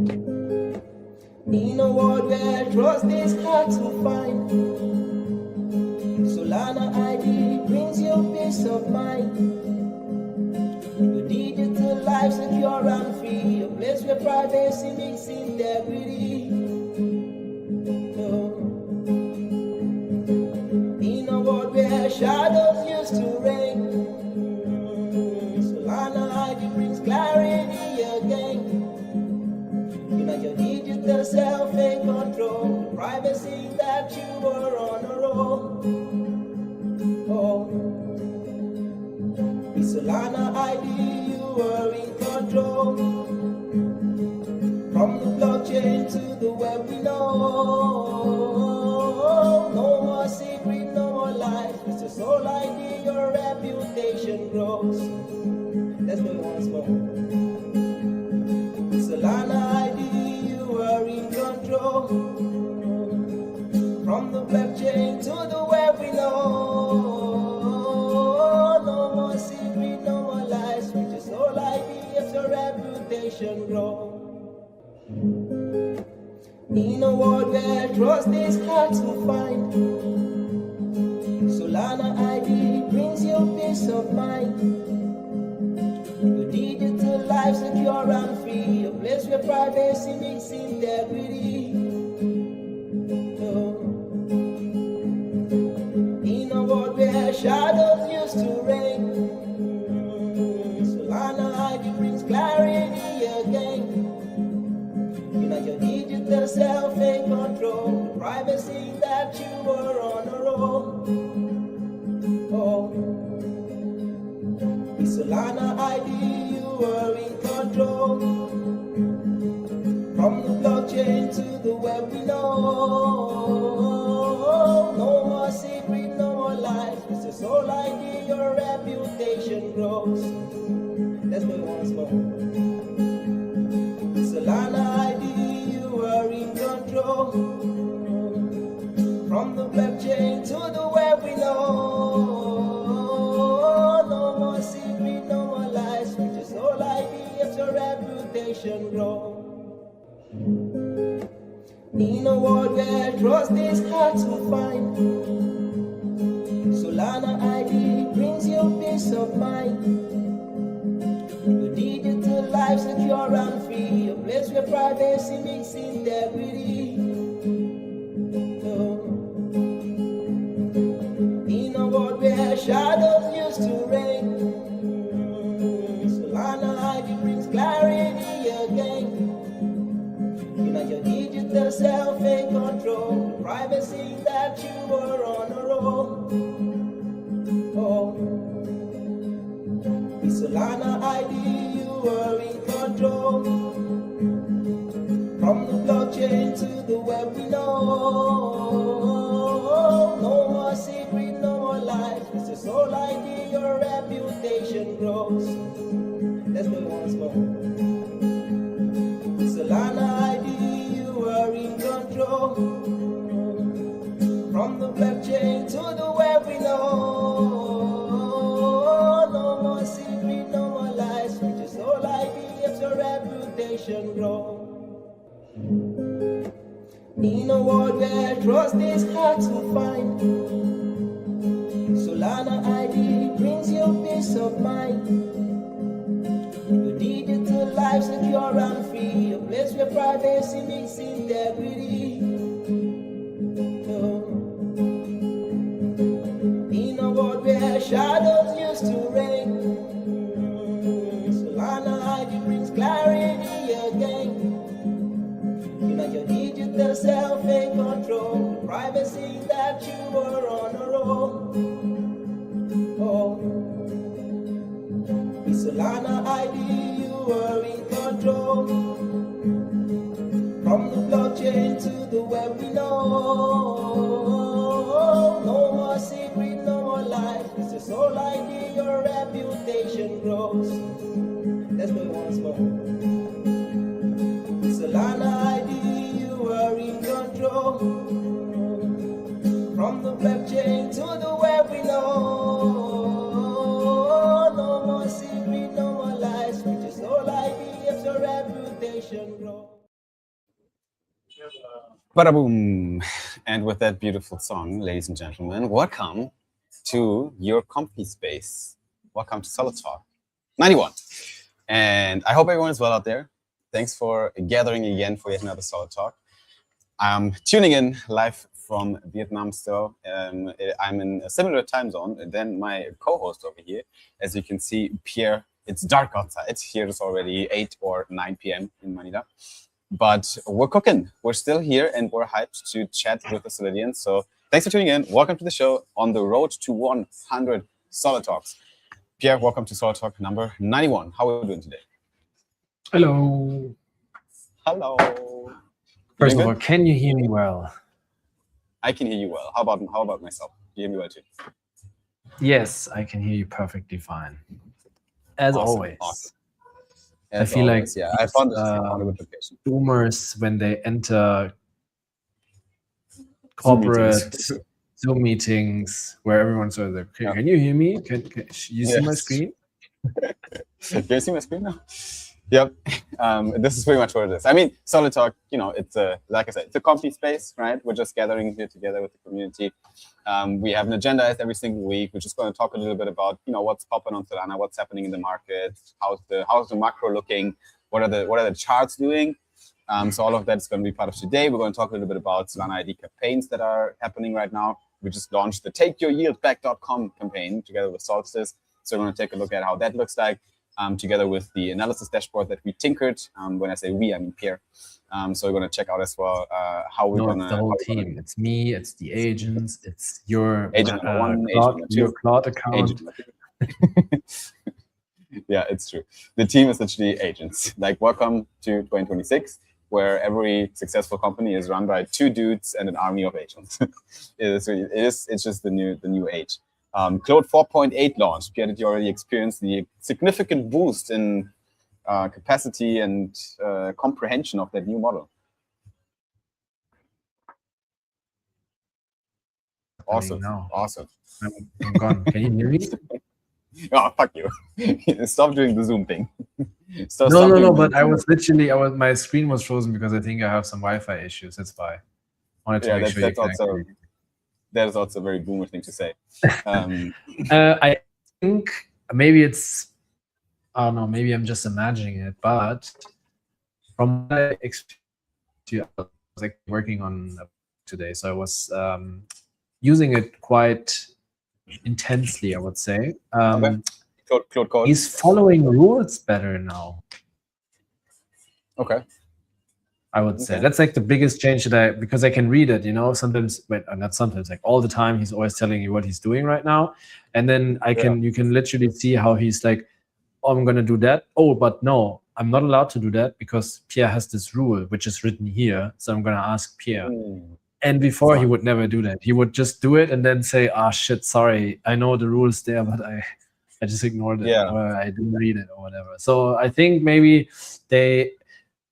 In a world where trust is hard to find, Solana ID brings you peace of mind. Your digital life secure and free, a place where privacy meets integrity. In a world where shadows used to reign, Solana ID brings clarity again. Your digital self in control, the privacy that you were on a roll. With Solana ID, you were in control. From the blockchain to the web, we know. No more secret, no more lies. With your soul ID, your reputation grows. Let's do it once more. With Solana ID, in control. From the blockchain to the web, we know. No more secret, no more lies. With your soul ID, if your reputation grow. In a world where trust is hard to find, Solana ID brings you peace of mind. Your digital life secure and free, a place where privacy meets integrity. In a world where shadows used to reign, Solana ID brings clarity again. Your digital self in control, the privacy that you were on a roll. With Solana ID, you were in control. From the blockchain to the web, we know. No more secret, no more lies. With your soul ID, your reputation grows. Let's do it once more. With Solana ID, you were in control. From the blockchain to the web, we know. Reputation grow. In a world where trust is hard to find, Solana ID brings you peace of mind. Your digital life secure and free, a place where privacy meets integrity. In a world where shadows used to reign, Solana ID brings clarity again. Your digital self in control, the privacy that you were on a roll. With Solana ID, you were in control. From the blockchain to the web, we know. No more secret, no more lies. With your soul ID, your reputation grows. Let's do it once more. With Solana ID, you were in control. From the blockchain to the web, we know. No more secret, no more lies. With your soul ID, if your reputation grow. In a world where trust is hard to find, Solana ID brings you peace of mind. Your digital life secure and free, a place where privacy meets integrity. In a world where shadows used to reign, Solana ID brings clarity again. Your digital self in control, the privacy that you were on a roll. With Solana ID, you were in control. From the blockchain to the web, we know. No more secret, no more lies. With your soul ID, your reputation grows. Let's do it once more. With Solana ID, you were in control. From the blockchain to the web, we know. No more secret, no more lies. With your soul ID, if your reputation grows. Bada boom! And with that beautiful song, ladies and gentlemen, welcome to your comfy space. Welcome to Solid Talk 91. And I hope everyone is well out there. Thanks for gathering again for yet another Solid Talk. I'm tuning in live from Vietnam still. I'm in a similar time zone than my co-host over here. As you can see, Pierre, it's dark outside. Here it's already 8 or 9 p.m. in Manila. But we're cooking. We're still here and we're hyped to chat with the Solidians. So thanks for tuning in. Welcome to the show on the road to 100 Solid Talks. Pierre, welcome to Solid Talk number 91. How are we doing today? Hello. Hello. First of all, can you hear me well? I can hear you well. How about myself? Do you hear me well too? Yes, I can hear you perfectly fine. As always. Awesome. I feel always, like I found a good location. boomers, when they enter corporate Zoom meetings where everyone's sort of like, can you hear me? Can you see my screen? Can you see my screen now? Yep. This is pretty much what it is. I mean, Solid Talk, it's like I said, it's a comfy space, right? We're just gathering here together with the community. We have an agenda every single week. We're just going to talk a little bit about, what's popping on Solana, what's happening in the market, how's the macro looking, what are the charts doing. So all of that is going to be part of today. We're going to talk a little bit about Solana ID campaigns that are happening right now. We just launched the TakeYourYieldBack.com campaign together with Solstice. So we're going to take a look at how that looks like. Together with the analysis dashboard that we tinkered. When I say we, I mean Pierre. So we're going to check out as well how we're going to... the whole team. It's me, it's the agents, it's your agent number one, your Claude account. Yeah, it's true. The team is literally agents. Like, welcome to 2026, where every successful company is run by 2 dudes and an army of agents. It's just the new age. Claude 4.8 launched. Pierre, did you already experience the significant boost in capacity and comprehension of that new model? Awesome. Awesome. I'm gone. Can you hear me? Oh, fuck you. Stop doing the Zoom thing. No, but my screen was frozen because I think I have some Wi-Fi issues. That's why. I wanted to make sure you can. That is also a very boomer thing to say. I think maybe it's, I don't know, maybe I'm just imagining it, but from my experience, I was like working on today, so I was using it quite intensely, I would say. Claude he's following rules better now. Okay. I would say that's like the biggest change because I can read it, sometimes, not sometimes, like all the time, he's always telling you what he's doing right now. And then you can literally see how he's like, oh, I'm going to do that. Oh, but no, I'm not allowed to do that because Pierre has this rule, which is written here. So I'm going to ask Pierre. And before he would never do that. He would just do it and then say, shit, sorry. I know the rules there, but I just ignored it. Or I didn't read it or whatever. So I think maybe they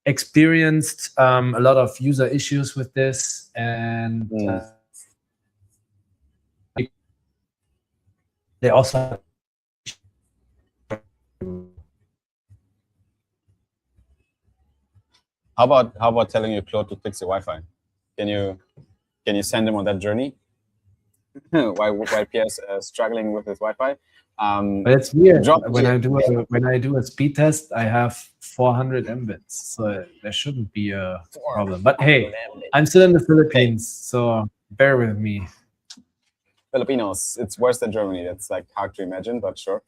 experienced a lot of user issues with this, and they also how about telling your Claude to fix your Wi-Fi? Can you send him on that journey? Why Pierre's struggling with his Wi-Fi? But it's weird. When I do a speed test, I have 400 Mbits, so there shouldn't be a problem. But hey, I'm still in the Philippines, so bear with me. Filipinos, it's worse than Germany. That's like hard to imagine, but sure.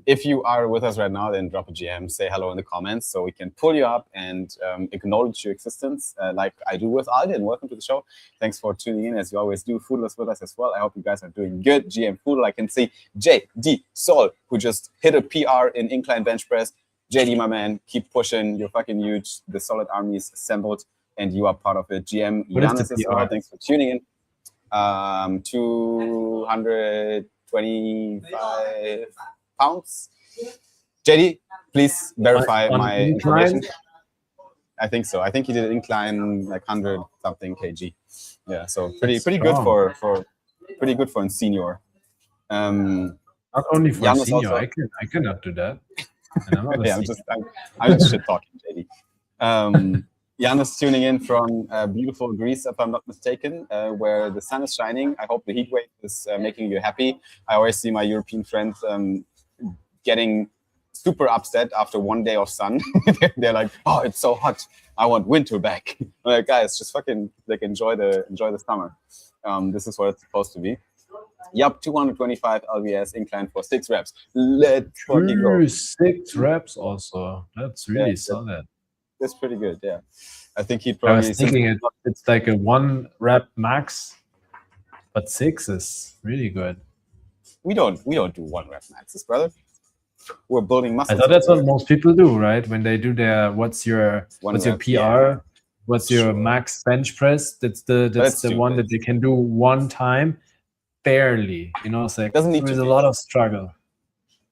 If you are with us right now, then drop a GM, say hello in the comments so we can pull you up and acknowledge your existence like I do with Alden. Welcome to the show. Thanks for tuning in as you always do. Foodless with us as well. I hope you guys are doing good. GM Foodle, I can see JD Sol, who just hit a PR in incline bench press. JD, my man, keep pushing. You're fucking huge. The Solid Army is assembled and you are part of it. GM Giannis as well. Thanks for tuning in. 225 pounds. JD, please verify my information. I think so. I think he did incline like 100 something kg. Yeah, so pretty good for pretty good for a senior. Not only for a senior, also, I cannot do that. Yeah, I'm just shit talking, JD. Jan is tuning in from beautiful Greece, if I'm not mistaken, where the sun is shining. I hope the heat wave is making you happy. I always see my European friends getting super upset after one day of sun. They're like, "Oh, it's so hot. I want winter back." I'm like, guys, just fucking like enjoy the summer. This is what it's supposed to be. Yup, 225 lbs incline for 6 reps. Let's fucking go. 6 reps also. That's really solid. That's pretty good. Yeah, I think he I probably. was thinking it's like a 1 rep max, but 6 is really good. We don't do 1 rep maxes, brother. We're building muscle. I thought that's what most people do, right? When they do their what's your PR, yeah. what's your max bench press? That's the one that they can do one time, barely. You know, it's like there's a lot of struggle.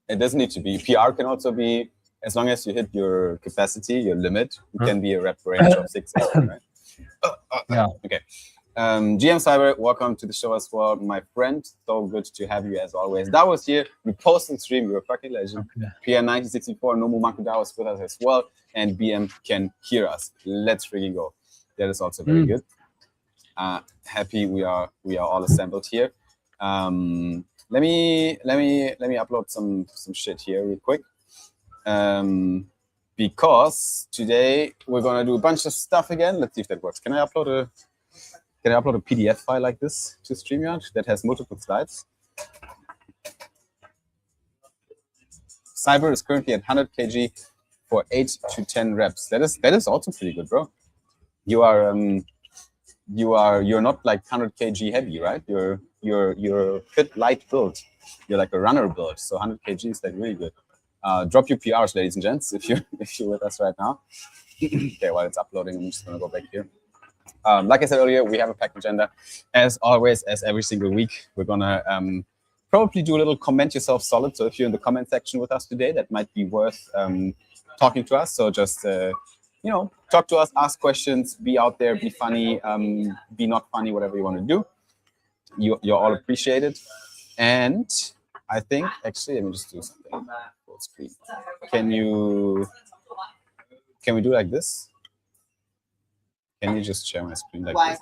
It doesn't need to be. PR can also be, as long as you hit your capacity, your limit, it can be a rep range of 6, 8, right? Yeah. Okay. GM Cyber, welcome to the show as well, my friend. So good to have you as always. That was here. We posted stream. You're a fucking legend. Okay. PR9064, Nomu Marco That was with us as well, and BM can hear us. Let's freaking go. That is also very good. Happy we are all assembled here. Let me upload some shit here real quick. Because today we're gonna do a bunch of stuff again. Let's see if that works. Can I upload a PDF file like this to StreamYard that has multiple slides? Cyber is currently at 100 kg for 8 to 10 reps. That is also pretty good, bro. You're not like 100 kg heavy, right? You're fit, light build. You're like a runner build. So 100 kg is like really good. Drop your PRs, ladies and gents, if you're with us right now. Okay, while it's uploading, I'm just gonna go back here. Like I said earlier, we have a packed agenda. As always, as every single week, we're gonna probably do a little comment yourself solid. So if you're in the comment section with us today, that might be worth talking to us. So just talk to us, ask questions, be out there, be funny, be not funny, whatever you want to do. You're all appreciated. And I think actually, let me just do something. Full screen. Can we do like this? Can you just share my screen like this?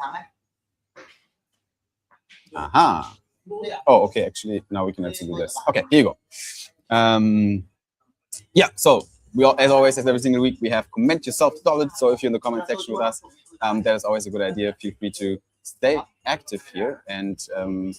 Aha. Oh, okay. Actually, now we can actually do this. Okay, here you go. Yeah, so we all, as always, as every single week, we have comment yourself solid. So if you're in the comment section with us, that is always a good idea. Feel free to stay active here and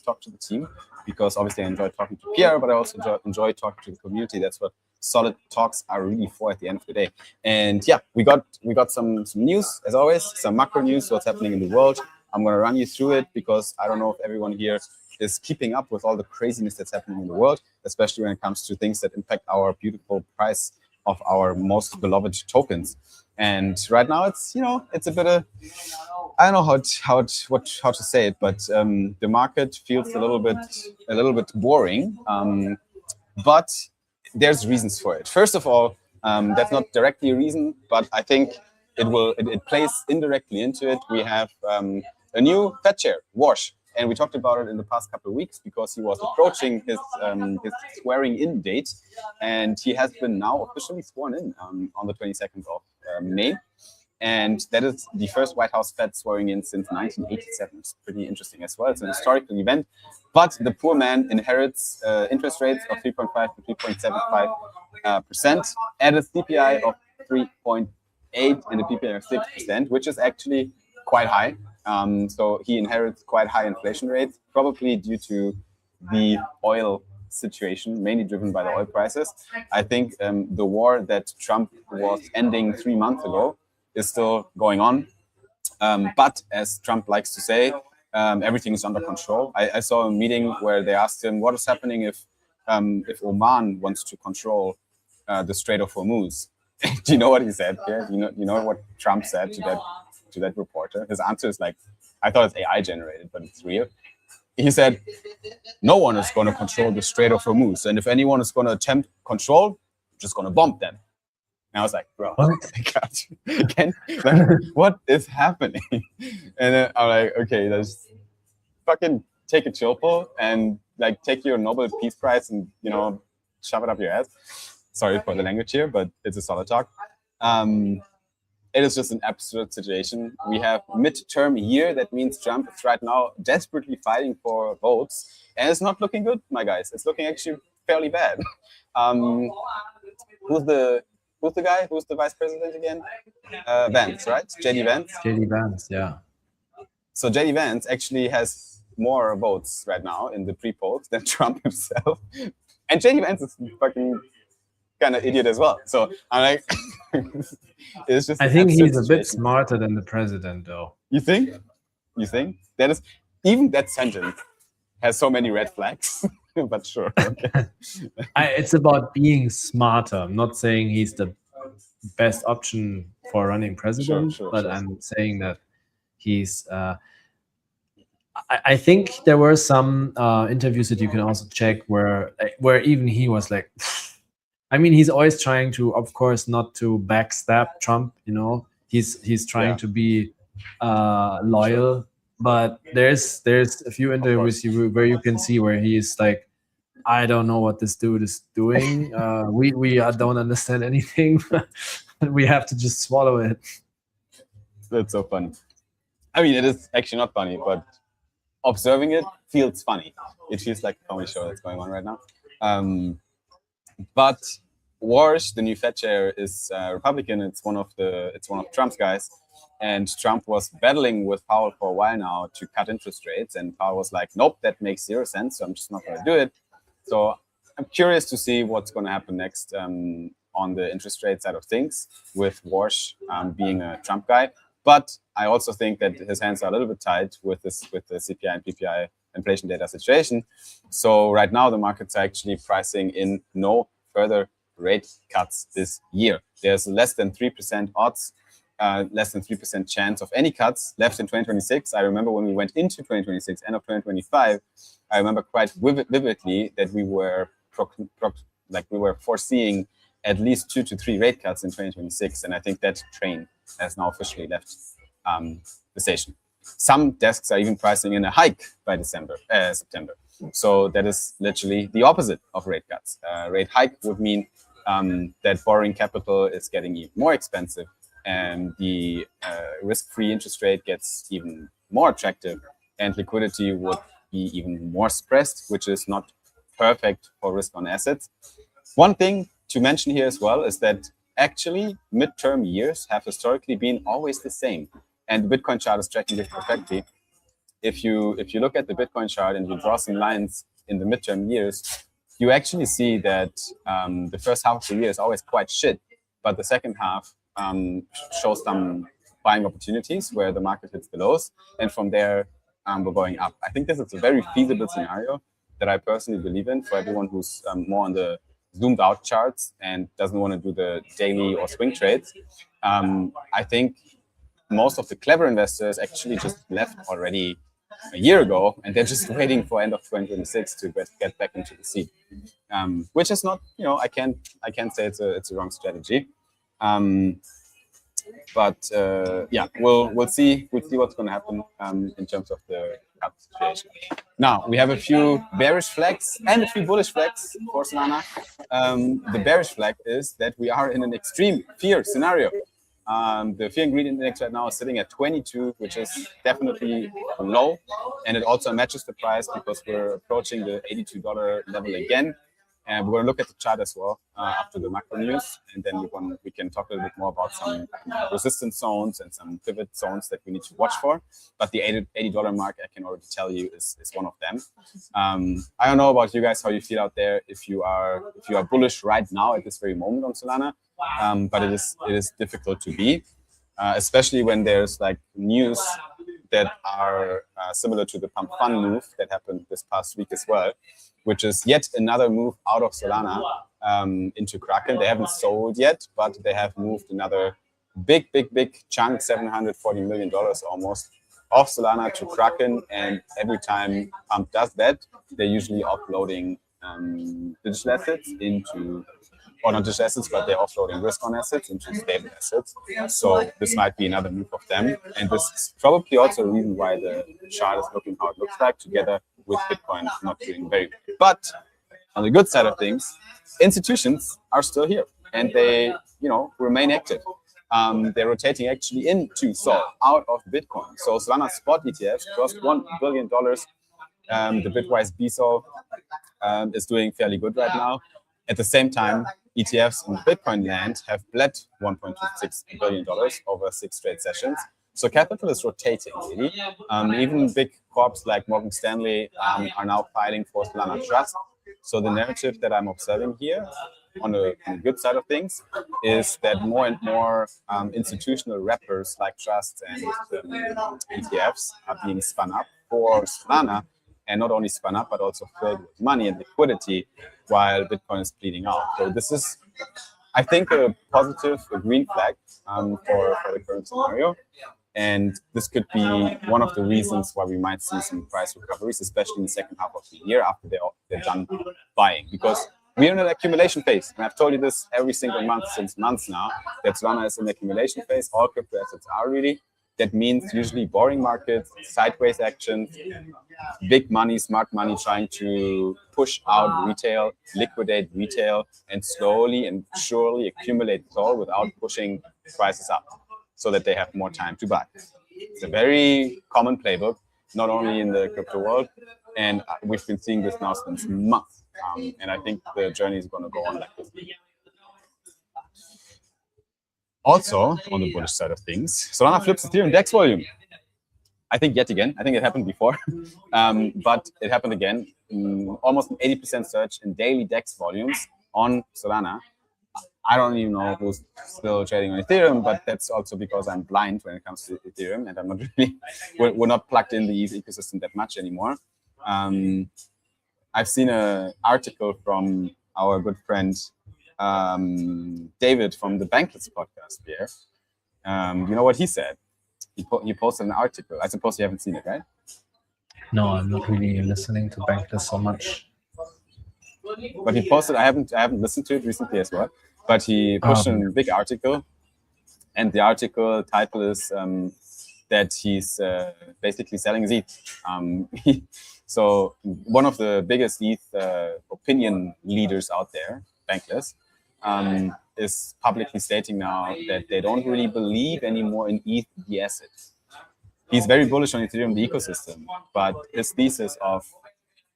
talk to the team, because obviously I enjoy talking to Pierre, but I also enjoy talking to the community. That's what solid talks are really for at the end of the day. And yeah, we got some news, as always, some macro news, what's happening in the world. I'm going to run you through it because I don't know if everyone here is keeping up with all the craziness that's happening in the world, especially when it comes to things that impact our beautiful price of our most beloved tokens. And right now it's a bit of, I don't know how to say it, but the market feels a little bit boring. But there's reasons for it. First of all, that's not directly a reason, but I think it plays indirectly into it. We have a new Fed chair, Wash, and we talked about it in the past couple of weeks because he was approaching his swearing-in date, and he has been now officially sworn in on the 22nd of May. And that is the first White House Fed swearing in since 1987. It's pretty interesting as well. It's an historical event. But the poor man inherits interest rates of 3.5 to 3.75%, at a CPI of 3.8 and a PPI of 6%, which is actually quite high. So he inherits quite high inflation rates, probably due to the oil situation, mainly driven by the oil prices. I think the war that Trump was ending 3 months ago is still going on. But as Trump likes to say, everything is under control. I saw a meeting where they asked him, what is happening if Oman wants to control the Strait of Hormuz? Do you know what he said here? You know what Trump said to that reporter? His answer is like, I thought it's AI generated, but it's real. He said, no one is going to control the Strait of Hormuz. And if anyone is going to attempt control, I'm just going to bomb them. And I was like, bro, what is happening? And then I'm like, okay, let's fucking take a chill pill and like take your Nobel Peace Prize and, shove it up your ass. Sorry for the language here, but it's a solid talk. it is just an absurd situation. We have midterm year. That means Trump is right now desperately fighting for votes, and it's not looking good, my guys. It's looking actually fairly bad. Who's the guy? Who's the vice president again? Vance, right? JD Vance. JD Vance, yeah. So JD Vance actually has more votes right now in the pre-polls than Trump himself, and JD Vance is fucking kind of idiot as well. So I'm like, it's just. I think he's a bit smarter than the president, though. You think? You think? That is, even that sentence has so many red flags. But sure. Okay. It's about being smarter. I'm not saying he's the best option for running president, but I'm saying that he's. I think there were some interviews that you can also check where even he was like. I mean, he's always trying to, of course, not to backstab Trump. You know, he's trying to be loyal. But there's a few interviews where you can see where he's like, I don't know what this dude is doing. We don't understand anything. We have to just swallow it. That's so funny. I mean, it is actually not funny, but observing it feels funny. It feels like a comedy show that's going on right now. But Warsh, the new Fed chair, is Republican. It's one of Trump's guys, and Trump was battling with Powell for a while now to cut interest rates, and Powell was like, "Nope, that makes 0 sense. So I'm just not going to do it." So I'm curious to see what's going to happen next on the interest rate side of things with Warsh being a Trump guy. But I also think that his hands are a little bit tied with the CPI and PPI inflation data situation. So right now the markets are actually pricing in no further rate cuts this year. There's less than 3% odds, less than 3% chance of any cuts left in 2026. I remember when we went into 2026, end of 2025, I remember quite vividly that we were foreseeing at least 2 to 3 rate cuts in 2026, and I think that train has now officially left the station. Some desks are even pricing in a hike by September. So that is literally the opposite of rate cuts. Rate hike would mean that borrowing capital is getting even more expensive, and the risk-free interest rate gets even more attractive, and liquidity would be even more suppressed, which is not perfect for risk on assets. One thing to mention here as well is that actually midterm years have historically been always the same, and the Bitcoin chart is tracking this perfectly. If you look at the Bitcoin chart and you draw some lines in the midterm years, you actually see that the first half of the year is always quite shit, but the second half shows some buying opportunities where the market hits the lows, and from there we're going up. I think this is a very feasible scenario that I personally believe in for everyone who's more on the zoomed out charts and doesn't want to do the daily or swing trades. I think most of the clever investors actually just left already a year ago, and they're just waiting for end of 2026 to get back into the seat, which is not, I can't say it's a wrong strategy. But yeah, we'll see what's going to happen in terms of the cut situation. Now we have a few bearish flags and a few bullish flags for Solana. The bearish flag is that we are in an extreme fear scenario. The fear and greed index right now is sitting at 22, which is definitely low, and it also matches the price because we're approaching the $82 level again. And we're going to look at the chart as well after the macro news, and then we can talk a little bit more about some resistance zones and some pivot zones that we need to watch for. But the $80 mark, I can already tell you, is one of them. I don't know about you guys, how you feel out there, if you are bullish right now at this very moment on Solana, but it is difficult to be, especially when there's like news that are similar to the pump fund move that happened this past week as well, which is yet another move out of Solana into Kraken. They haven't sold yet, but they have moved another big chunk, $740 million almost, of Solana to Kraken. And every time Pump does that, they're usually offloading digital assets into, or not digital assets, but they're offloading risk on assets into stable assets. So this might be another move of them. And this is probably also a reason why the chart is looking how it looks like, together with Bitcoin not doing very well. But on the good side of things, institutions are still here and they, remain active. they're rotating actually into Sol, out of Bitcoin. So Solana spot ETFs crossed $1 billion. The Bitwise BSOL is doing fairly good right now. At the same time, ETFs in Bitcoin land have bled $1.26 billion over 6 straight sessions. So capital is rotating, really. Even big corps like Morgan Stanley are now filing for Solana Trust. So the narrative that I'm observing here, on the good side of things, is that more and more institutional wrappers like trusts and ETFs are being spun up for Solana, and not only spun up, but also filled with money and liquidity while Bitcoin is bleeding out. So this is, I think, a positive, a green flag for the current scenario. And this could be one of the reasons why we might see some price recoveries, especially in the second half of the year after they're done buying. Because we're in an accumulation phase. And I've told you this every single month since months now, that Solana is in the accumulation phase. All crypto assets are really. That means usually boring markets, sideways action, big money, smart money trying to push out retail, liquidate retail, and slowly and surely accumulate Sol without pushing prices up, so that they have more time to buy. It's a very common playbook, not only in the crypto world, and we've been seeing this now since months. And I think the journey is going to go on like this. Also, on the bullish side of things, Solana flips Ethereum DEX volume. I think yet again, I think it happened before, but it happened again. Almost an 80% surge in daily DEX volumes on Solana. I don't even know who's still trading on Ethereum, but that's also because I'm blind when it comes to Ethereum, and I'm not really, we're not plugged in the ETH ecosystem that much anymore. I've seen an article from our good friend David from the Bankless podcast here. You know what he said? He posted an article. I suppose you haven't seen it, right? No, I'm not really listening to Bankless so much. But he posted. I haven't listened to it recently as well. But he posted a big article, and the article title is that he's basically selling his ETH. So one of the biggest ETH opinion leaders out there, Bankless, is publicly stating now that they don't really believe anymore in ETH, the asset. He's very bullish on Ethereum, the ecosystem, but his thesis of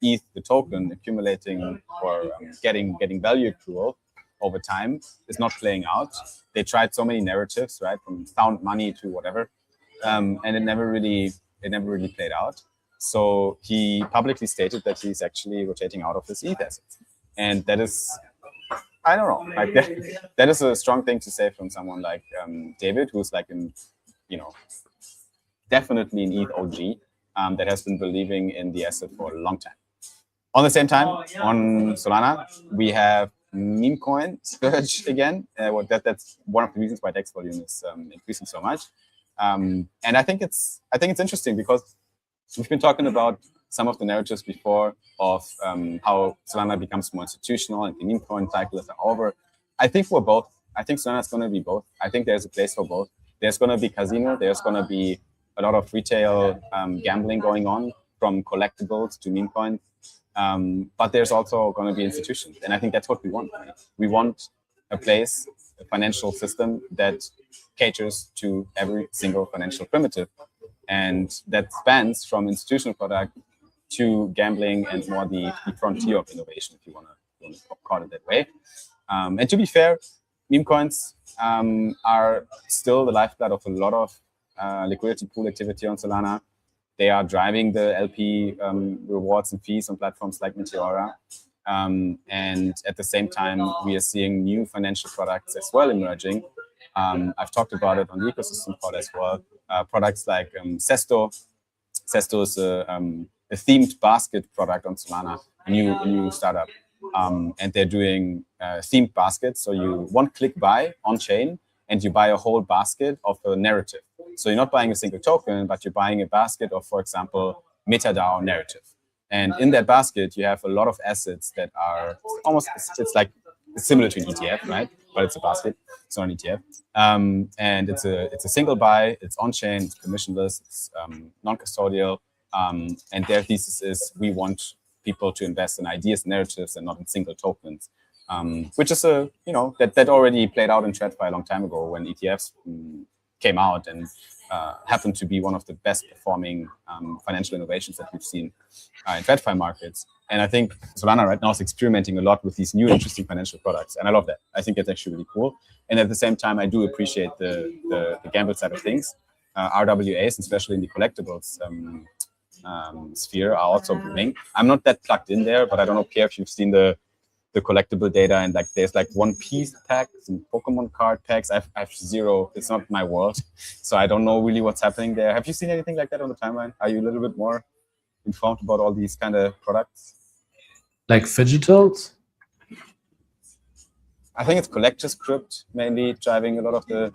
ETH, the token, accumulating or getting value accrual over time is not playing out. They tried so many narratives, right, from found money to whatever, and it never really played out. So he publicly stated that he's actually rotating out of his ETH assets, and that is, I don't know, like that is a strong thing to say from someone like David, who's like definitely an ETH OG that has been believing in the asset for a long time. On the same time, on Solana, we have meme coin surge again. That's one of the reasons why DEX volume is increasing so much. And I think it's interesting because we've been talking about some of the narratives before of how Solana becomes more institutional and the meme coin cycles are over. I think we're both. I think Solana is going to be both. I think there's a place for both. There's going to be casino. There's going to be a lot of retail gambling going on, from collectibles to meme coins. But there's also going to be institutions. And I think that's what we want. Right? We want a place, a financial system that caters to every single financial primitive, and that spans from institutional product to gambling and more the frontier of innovation, if you want to call it that way. And to be fair, meme coins are still the lifeblood of a lot of liquidity pool activity on Solana. They are driving the LP rewards and fees on platforms like Meteora. And at the same time, we are seeing new financial products as well emerging. I've talked about it on the ecosystem call as well. Products like Sesto. Sesto is a themed basket product on Solana, a new startup. And they're doing themed baskets. So you one-click buy on-chain, and you buy a whole basket of a narrative. So you're not buying a single token, but you're buying a basket of, for example, MetaDAO narrative. And in that basket, you have a lot of assets that are almost, it's similar to an ETF, right? But it's a basket, it's not an ETF. And it's a single buy, it's on-chain, it's permissionless, it's non-custodial. And their thesis is we want people to invest in ideas, narratives, and not in single tokens. which is a that already played out in TradFi a long time ago when ETFs came out and happened to be one of the best performing financial innovations that we've seen in TradFi markets. And I think Solana right now is experimenting a lot with these new interesting financial products, and I love that. I think it's actually really cool. And at the same time, I do appreciate the gamble side of things. RWAs, especially in the collectibles sphere, are also booming. I'm not that plugged in there, but I don't know, Pierre, if you've seen the collectible data, and like there's like One Piece packs and Pokemon card packs. I've zero. It's not my world, so I don't know really what's happening there. Have you seen anything like that on the timeline? Are you a little bit more informed about all these kind of products? Like Fidgetals? I think it's collector's crypt mainly driving a lot of the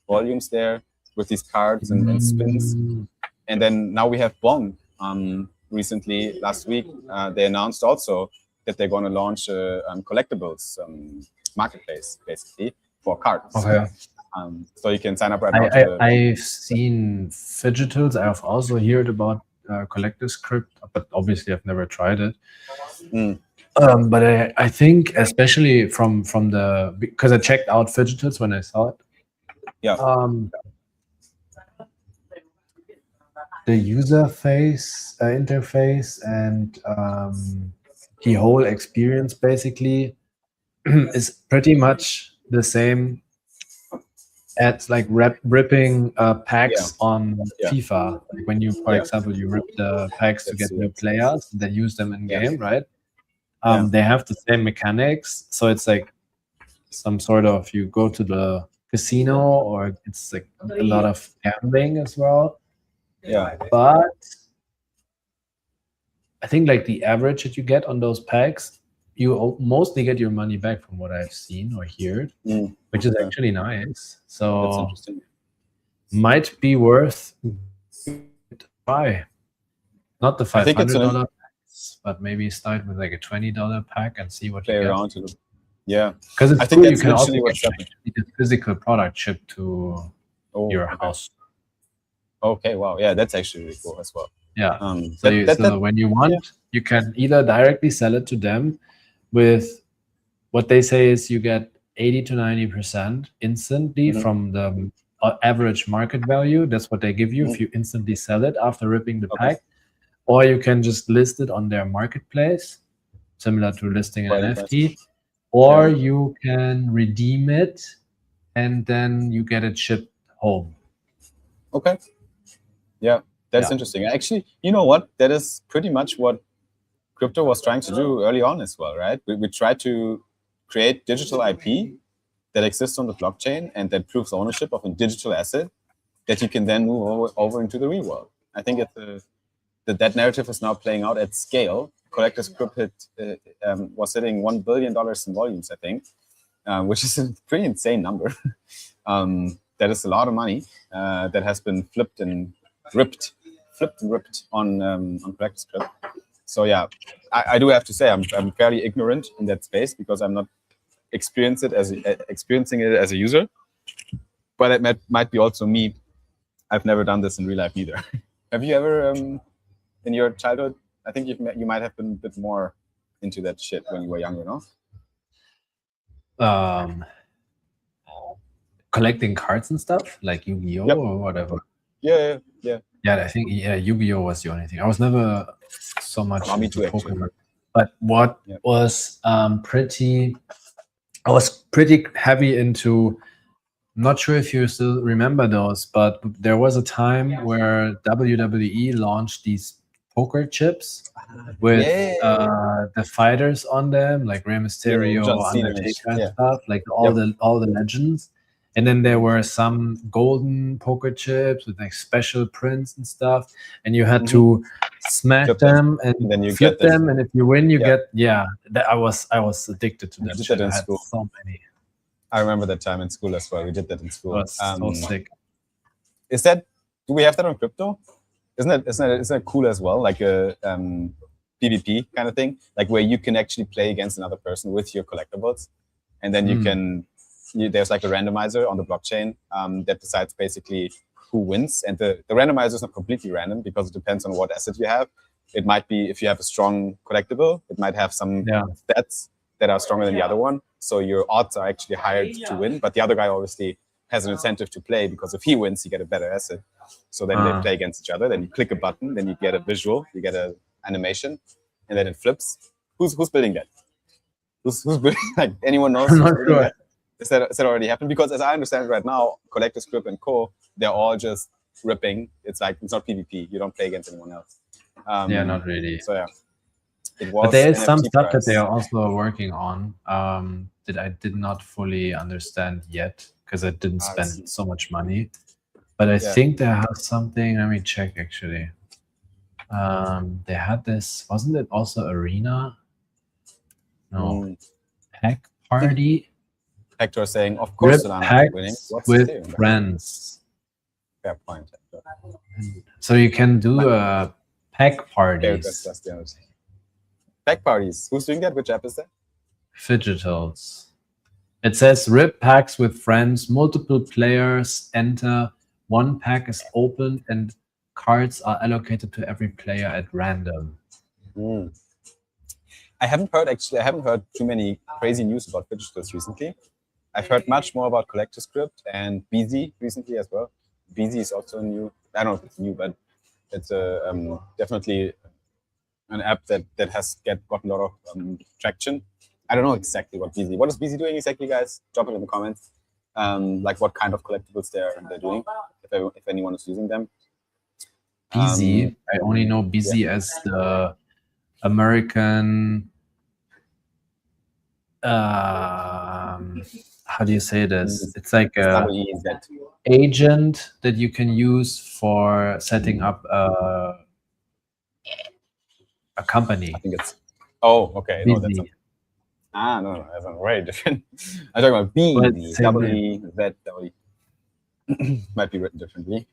volumes there with these cards and spins. And then now we have Bong. Recently, last week, they announced also that they're going to launch a collectibles marketplace, basically, for cards. Okay. So you can sign up right now. I've seen Fidgetals. I've also heard about collector's crypt, but obviously I've never tried it. But I think, especially from the, because I checked out Fidgetals when I saw it. Yeah. The user interface and the whole experience basically is pretty much the same as like ripping packs on FIFA. Like when you, for example, you rip the packs to get new players, then use them in game, right? They have the same mechanics, so it's like some sort of, you go to the casino, or it's like a lot of gambling as well. Yeah, but I think like the average that you get on those packs, you mostly get your money back from what I've seen or heard, which is actually nice. So that's interesting. Might be worth buy. Not the $500 packs, but maybe start with like a $20 pack and see what play you get. around to. Yeah, because I think cool. that's You can also literally what's get happening. the physical product shipped to your house. Okay, wow, yeah, that's actually really cool as well. Yeah. So when you want, you can either directly sell it to them with what they say is you get 80 to 90% instantly from the average market value. That's what they give you if you instantly sell it after ripping the pack. Or you can just list it on their marketplace, similar to listing an NFT. Or you can redeem it and then you get it shipped home. Okay. Yeah, that's interesting. Actually, you know what? That is pretty much what crypto was trying to do early on as well, right? We tried to create digital IP that exists on the blockchain and that proves ownership of a digital asset that you can then move over into the real world. I think that narrative is now playing out at scale. Collector's Crypt was hitting $1 billion in volumes, I think, which is a pretty insane number. That is a lot of money that has been flipped and ripped on Collector's Crypt. So yeah, I do have to say I'm fairly ignorant in that space because I'm not experiencing it as a user. But it might be also me. I've never done this in real life either. Have you ever, in your childhood? I think you might have been a bit more into that shit when you were younger, no? Collecting cards and stuff like Yu-Gi-Oh or whatever. Yeah. I think Yu-Gi-Oh was the only thing. I was never so much into Pokemon. Actually. But what was I was pretty heavy into. I'm not sure if you still remember those, but there was a time where WWE launched these poker chips with the fighters on them, like Rey Mysterio, Undertaker, and stuff, like all the legends. And then there were some golden poker chips with like special prints and stuff, and you had to smash them and then you flip them, and if you win, you get I was addicted to that. We did that in school. So many. I remember that time in school as well. We did that in school. That's so sick. Do we have that on crypto? Isn't that cool as well? Like a PvP kind of thing, like where you can actually play against another person with your collectibles, and then you can. There's like a randomizer on the blockchain that decides basically who wins, and the randomizer is not completely random because it depends on what asset you have. It might be if you have a strong collectible, it might have some stats that are stronger than the other one. So your odds are actually higher to win, but the other guy obviously has an incentive to play, because if he wins, you get a better asset. So then they play against each other. Then you click a button, then you get a visual, you get an animation, and then it flips. Who's building that? Who's building? Like, anyone knows? I'm not sure. Is that already happened? Because as I understand right now, Collector's Grip and Co, they're all just ripping. It's like, it's not PvP. You don't play against anyone else. Yeah, not really. So yeah, it was. But there is NFT some stuff price. that they are also working on that I did not fully understand yet, because I didn't spend so much money. But I think they have something. Let me check actually. They had this, wasn't it also Arena? No, Pack Party. Hector saying, of course, Solana is winning. What's with friends. Fair point. So you can do pack parties. That's the other thing. Pack parties. Who's doing that? Which app is that? Fidgetals. It says rip packs with friends. Multiple players enter. One pack is opened and cards are allocated to every player at random. I haven't heard too many crazy news about Fidgetals recently. I've heard much more about Collector's Script and BZ recently as well. BZ is also new. I don't know if it's new, but it's definitely an app that has gotten a lot of traction. I don't know exactly what is BZ doing exactly, guys? Drop it in the comments. Like what kind of collectibles they're doing, if anyone is using them. BZ, I only know BZ as the American. How do you say this? It's like a agent that you can use for setting up a company. I think it's. Oh, okay. No, that's no, that's very different. I'm talking about BZ. Might be written differently.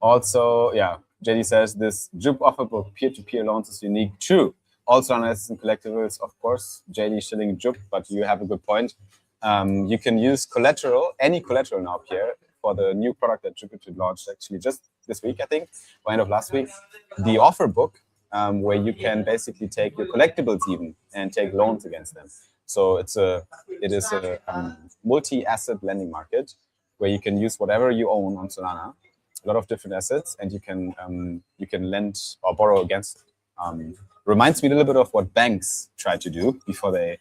Also, yeah, JD says this Jup offer book peer-to-peer loans is unique. True. Also on assets and collectibles, of course, JD shilling Jup, but you have a good point. You can use collateral, any collateral now, Pierre, for the new product that Jupiter launched actually just this week, I think, or end of last week. The offer book, where you can basically take your collectibles even and take loans against them. So it is a multi-asset lending market where you can use whatever you own on Solana, a lot of different assets, and you can lend or borrow against it. Reminds me a little bit of what banks tried to do before they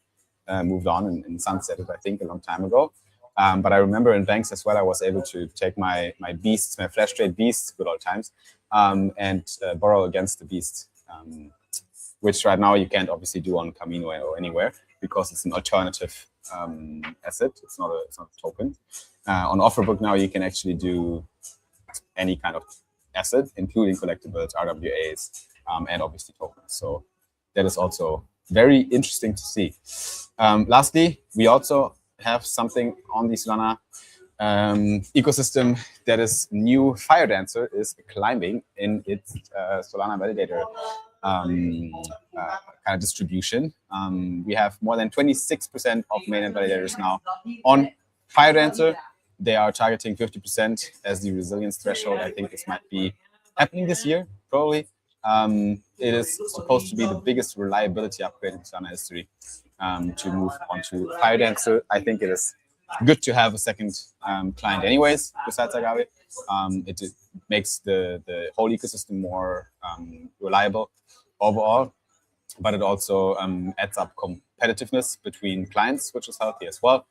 moved on and sunsetted, I think, a long time ago. But I remember in banks as well, I was able to take my beasts, my flash trade beasts, good old times, and borrow against the beast, which right now you can't obviously do on Camino or anywhere because it's an alternative asset. It's not a token. On Offerbook now, you can actually do any kind of asset, including collectibles, RWAs, and obviously tokens. So that is also very interesting to see. Lastly, we also have something on the Solana ecosystem that is new. Fire Dancer is climbing in its Solana validator kind of distribution. We have more than 26% of mainnet validators now on Fire Dancer. They are targeting 50% as the resilience threshold. I think this might be happening this year, probably. It is supposed to be the biggest reliability upgrade in Solana history to move on to Fire Dancer. I think it is good to have a second client anyways, besides Agave. It makes the whole ecosystem more reliable overall, but it also adds up competitiveness between clients, which is healthy as well.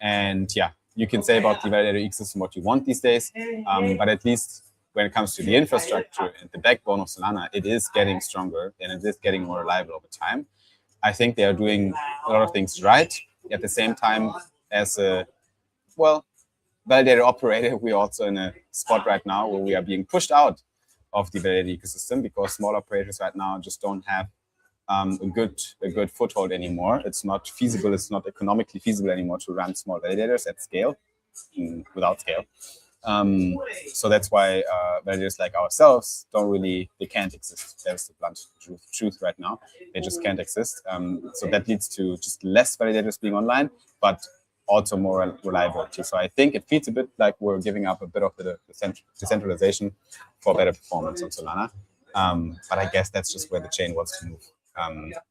And yeah, you can say about the validator ecosystem what you want these days, but at least when it comes to the infrastructure and the backbone of Solana, it is getting stronger and it is getting more reliable over time. I think they are doing a lot of things right. At the same time, as a, well, validator operator, we're also in a spot right now where we are being pushed out of the validator ecosystem because small operators right now just don't have a good foothold anymore. It's not feasible. It's not economically feasible anymore to run small validators at scale, without scale. So that's why validators like ourselves they can't exist. There's the blunt truth right now. They just can't exist. So that leads to just less validators being online, but also more reliability. So I think it feels a bit like we're giving up a bit of the decentralization for better performance on Solana. But I guess that's just where the chain wants to move.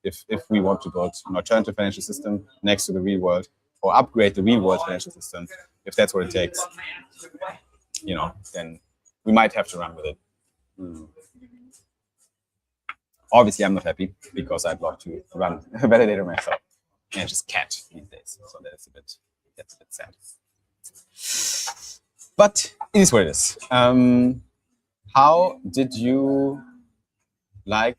if we want to build an alternative financial system next to the real world, or upgrade the real world financial system, if that's what it takes, then we might have to run with it. Obviously, I'm not happy because I'd love to run a validator myself, and just can't these days. So that's a bit sad. But it is what it is. How did you like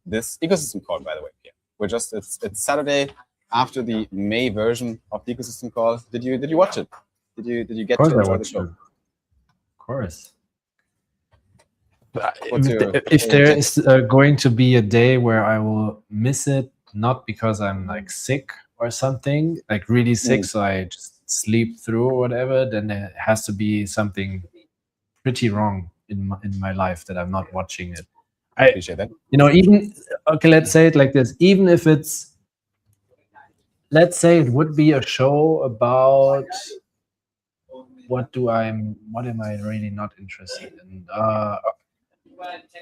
this ecosystem call, by the way? Yeah. It's Saturday after the May version of the ecosystem call. Did you watch it? Did you get to enjoy the show? Of course. If there is going to be a day where I will miss it, not because I'm like sick or something, like really sick, so I just sleep through or whatever, then there has to be something pretty wrong in my life that I'm not watching it. I appreciate that. Even, okay, let's say it like this. Even if it's, let's say it would be a show about what am I really not interested in?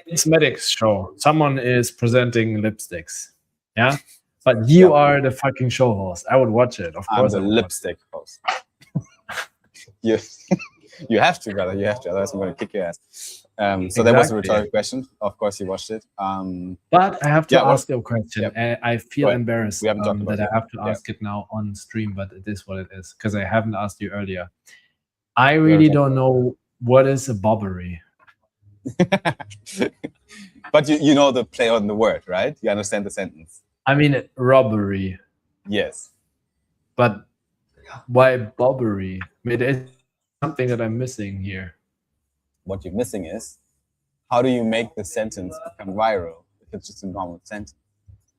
Cosmetics show. Someone is presenting lipsticks. Yeah. But you are the fucking show host. I would watch it. Of course. I'm the lipstick host. You have to, brother. You have to. Otherwise, I'm going to kick your ass. So that was a rhetorical question. Of course, you watched it. But I have to ask you a question. Yep. I feel embarrassed we haven't talked about that I have to ask it now on stream, but it is what it is because I haven't asked you earlier. I really don't know what is a bobbery. But you know the play on the word, right? You understand the sentence. I mean, robbery. Yes. But why bobbery? I mean, there's something that I'm missing here. What you're missing is, how do you make the sentence become viral if it's just a normal sentence?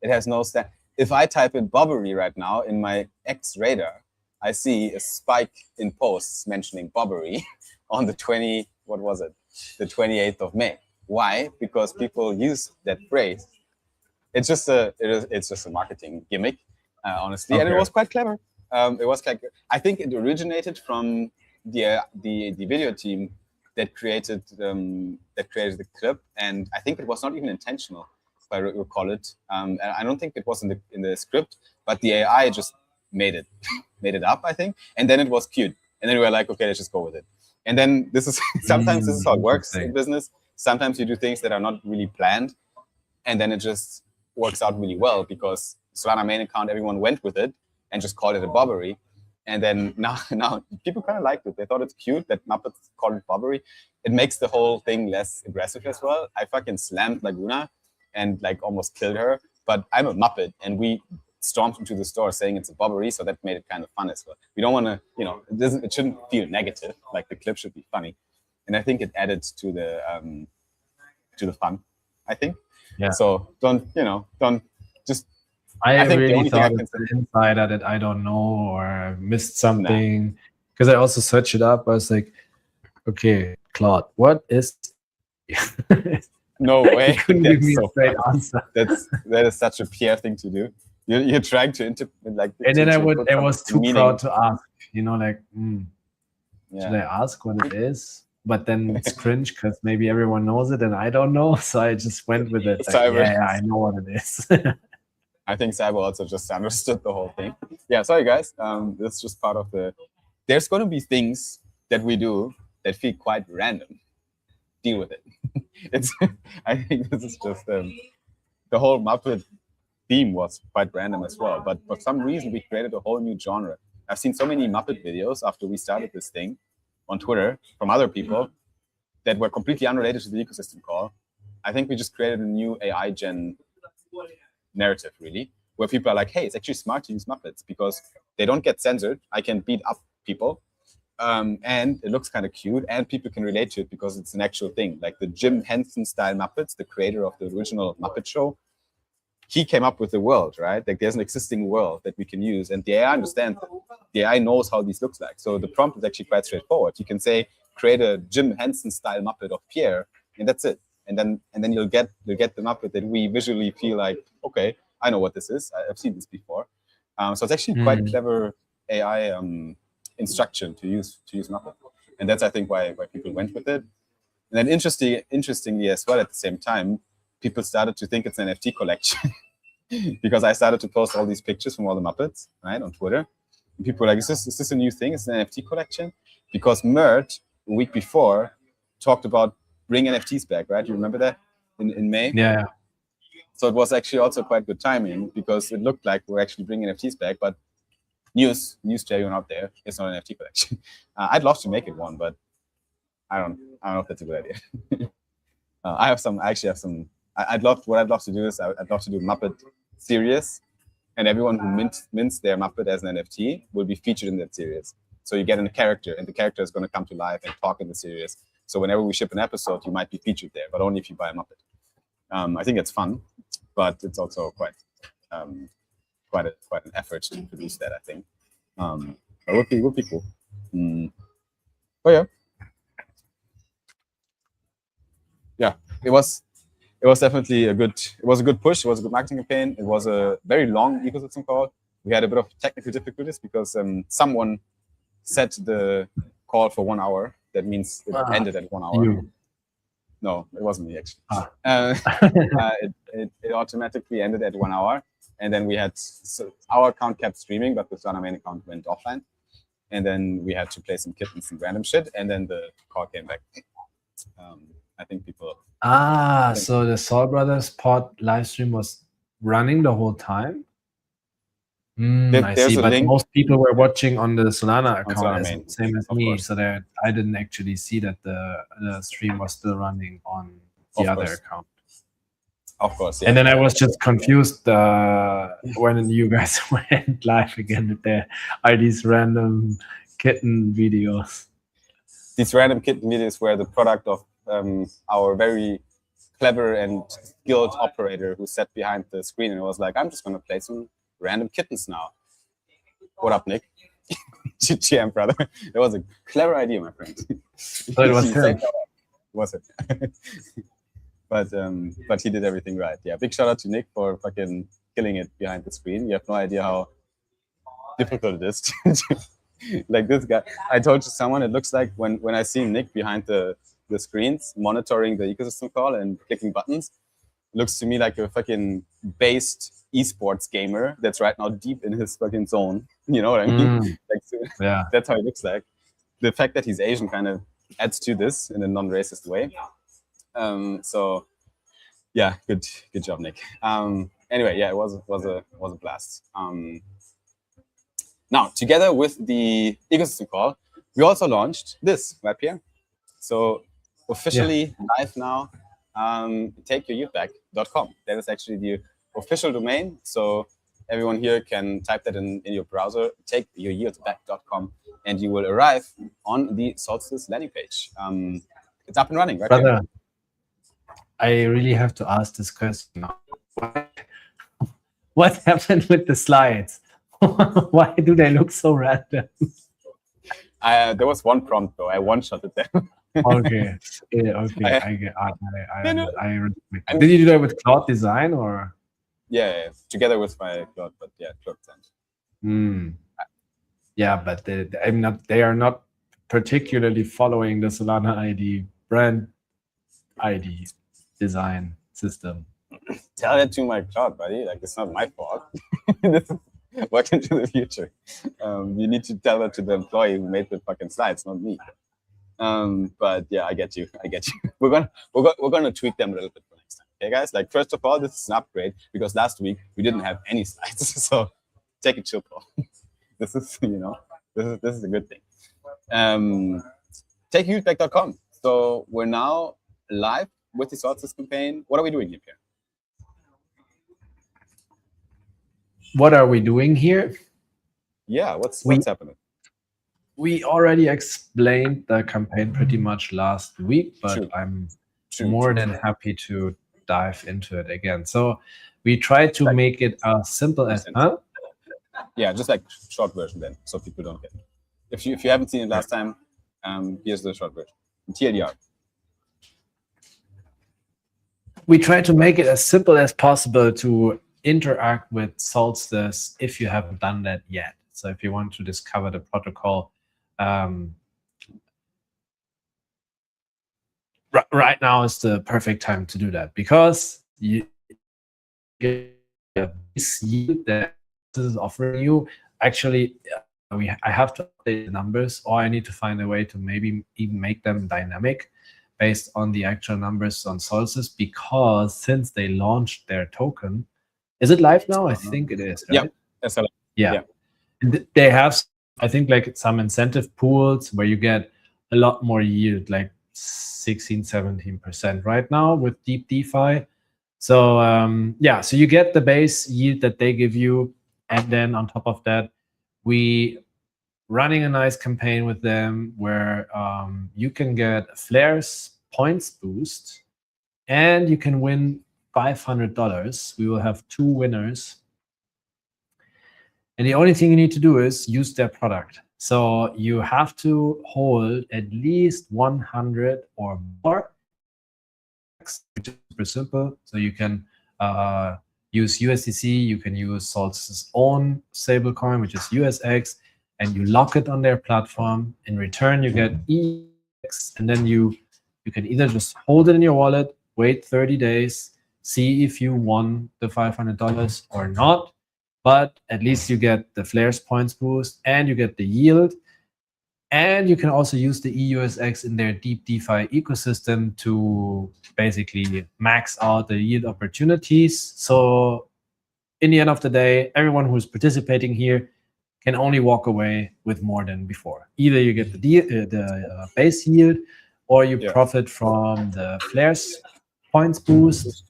It has no stand. If I type in bobbery right now in my X radar, I see a spike in posts mentioning bobbery on the 28th of May. Why? Because people use that phrase. It's just a marketing gimmick, honestly, and it was quite clever. I think it originated from the video team that created the clip, and I think it was not even intentional, if I recall it. And I don't think it was in the script, but the AI just made it up, I think, and then it was cute, and then we were like, okay, let's just go with it. And then sometimes this is how it works in business. Sometimes you do things that are not really planned, and then it just works out really well because Solana main account, everyone went with it and just called it a bobbery. And then now people kind of liked it. They thought it's cute that Muppets called it bobbery. It makes the whole thing less aggressive as well. I fucking slammed Laguna and like almost killed her, but I'm a Muppet and we stormed into the store saying it's a bobbery, so that made it kind of fun as well. We don't want to, it shouldn't feel negative. Like the clip should be funny, and I think it added to the fun. I think. Yeah. So don't just. I really thought it's an insider that I don't know or missed something because I also searched it up. I was like, okay, Claude, what is? No way. Couldn't give me a straight answer. That is such a Pierre thing to do. You're trying to interpret like. And then I was too proud to ask. Should I ask what it is? But then it's cringe because maybe everyone knows it and I don't know. So I just went with it. Like, I know what it is. I think Cyber also just understood the whole thing. Yeah, sorry guys. This is just part of there's going to be things that we do that feel quite random. Deal with it. I think this is just the whole Muppet theme was quite random as well. But for some reason, we created a whole new genre. I've seen so many Muppet videos after we started this thing on Twitter from other people that were completely unrelated to the ecosystem call. I think we just created a new AI gen narrative, really, where people are like, hey, it's actually smart to use Muppets because they don't get censored. I can beat up people. And it looks kind of cute, and people can relate to it because it's an actual thing. Like the Jim Henson style Muppets, the creator of the original Muppet Show, he came up with the world, right? Like there's an existing world that we can use, and the AI understands it. The AI knows how these looks like. So the prompt is actually quite straightforward. You can say, create a Jim Henson style Muppet of Pierre, and that's it. And then you'll get the Muppet that we visually feel like, okay, I know what this is. I've seen this before. So it's actually quite clever AI instruction to use Muppet, and that's I think why people went with it. And then interestingly as well, at the same time, people started to think it's an NFT collection because I started to post all these pictures from all the Muppets, right, on Twitter. And people were like, is this a new thing? It's an NFT collection? Because Mert, a week before, talked about bring NFTs back, right? You remember that in May? Yeah. So it was actually also quite good timing because it looked like we're actually bringing NFTs back. But news to everyone out there, it's not an NFT collection. I'd love to make it one, but I don't know if that's a good idea. I actually have some. What I'd love to do is I'd love to do Muppet series, and everyone who mints their Muppet as an NFT will be featured in that series. So you get a character, and the character is going to come to life and talk in the series. So whenever we ship an episode, you might be featured there, but only if you buy a Muppet. I think it's fun, but it's also quite an effort to produce that, I think. But it would be cool. Oh yeah. Yeah, it was definitely a good push. It was a good marketing campaign. It was a very long ecosystem call. We had a bit of technical difficulties because someone set the call for 1 hour. That means it ended at 1 hour. You. No, it wasn't me actually. It automatically ended at 1 hour, and then we had our account kept streaming, but the Solana main account went offline, and then we had to play some kittens and random shit, and then the call came back. I think people. So the Saul Brothers pod live stream was running the whole time. I see, but link. Most people were watching on the Solana account, same as me, course. So that I didn't actually see that the stream was still running on the other account. Of course, yeah. And then I was just confused when you guys went live again with these random kitten videos. These random kitten videos were the product of our very clever and skilled operator who sat behind the screen and was like, I'm just going to play some random kittens now. What up, Nick? GM, brother. It was a clever idea, my friend. So it was him. Was it? But he did everything right. Yeah, big shout out to Nick for fucking killing it behind the screen. You have no idea how difficult it is. Like this guy, I told you someone, it looks like when I see Nick behind the screens monitoring the ecosystem call and clicking buttons, it looks to me like a fucking based esports gamer that's right now deep in his fucking zone. You know what I mean? Yeah, that's how it looks like. The fact that he's Asian kind of adds to this in a non-racist way. So yeah, good job, Nick. Anyway, yeah, it was a blast. Now, together with the ecosystem call, we also launched this right here. So officially live now, takeyouryearback.com. That is actually the official domain. So everyone here can type that in your browser, takeyouryearback.com, and you will arrive on the Solstice landing page. It's up and running, right? Brother, I really have to ask this question now. What happened with the slides? Why do they look so random? There was one prompt though. I one-shotted them. Okay. Yeah, okay. I respect. Did you do that with Cloud Design or? Yeah, together with my Cloud, but yeah, Cloud Design. Yeah, but they are not particularly following the Solana ID brand ID design system. Tell that to my Cloud, buddy. Like, it's not my fault. This is welcome to the future. You need to tell that to the employee who made the fucking slides, not me. But yeah, I get you. We're gonna tweak them a little bit for next time. Okay, guys. Like, first of all, this is an upgrade because last week we didn't have any slides, so take a chill pill. This is this is a good thing. TakeYourYearback.com. So we're now live with the Solstice campaign. What are we doing here, Pierre? What are we doing here? Yeah, what's happening? We already explained the campaign pretty much last week, but I'm more than happy to dive into it again. So we try to make it as simple as yeah, just like short version then, so people don't get it. If you haven't seen it last time, here's the short version. TLDR. We try to make it as simple as possible to interact with Solstice if you haven't done that yet. So if you want to discover the protocol, right now is the perfect time to do that because you get this yield that this is offering you. Actually, I have to update the numbers, or I need to find a way to maybe even make them dynamic based on the actual numbers on Solstice, because since they launched their token, is it live now? I think it is, right? Yeah. And they have, I think, like some incentive pools where you get a lot more yield, like 16, 17% right now with Deep DeFi. So yeah, so you get the base yield that they give you, and then on top of that, we running a nice campaign with them where you can get Flares points boost, and you can win $500. We will have 2 winners, and the only thing you need to do is use their product. So you have to hold at least 100 or more, which is super simple. So you can use USDC, you can use Solstice's own stablecoin, which is USX, and you lock it on their platform. In return, you get EX, and then you can either just hold it in your wallet, wait 30 days, see if you won the $500 or not. But at least you get the Flares points boost, and you get the yield. And you can also use the EUSX in their Deep DeFi ecosystem to basically max out the yield opportunities. So in the end of the day, everyone who's participating here can only walk away with more than before. Either you get the base yield, or you profit from the Flares points boost,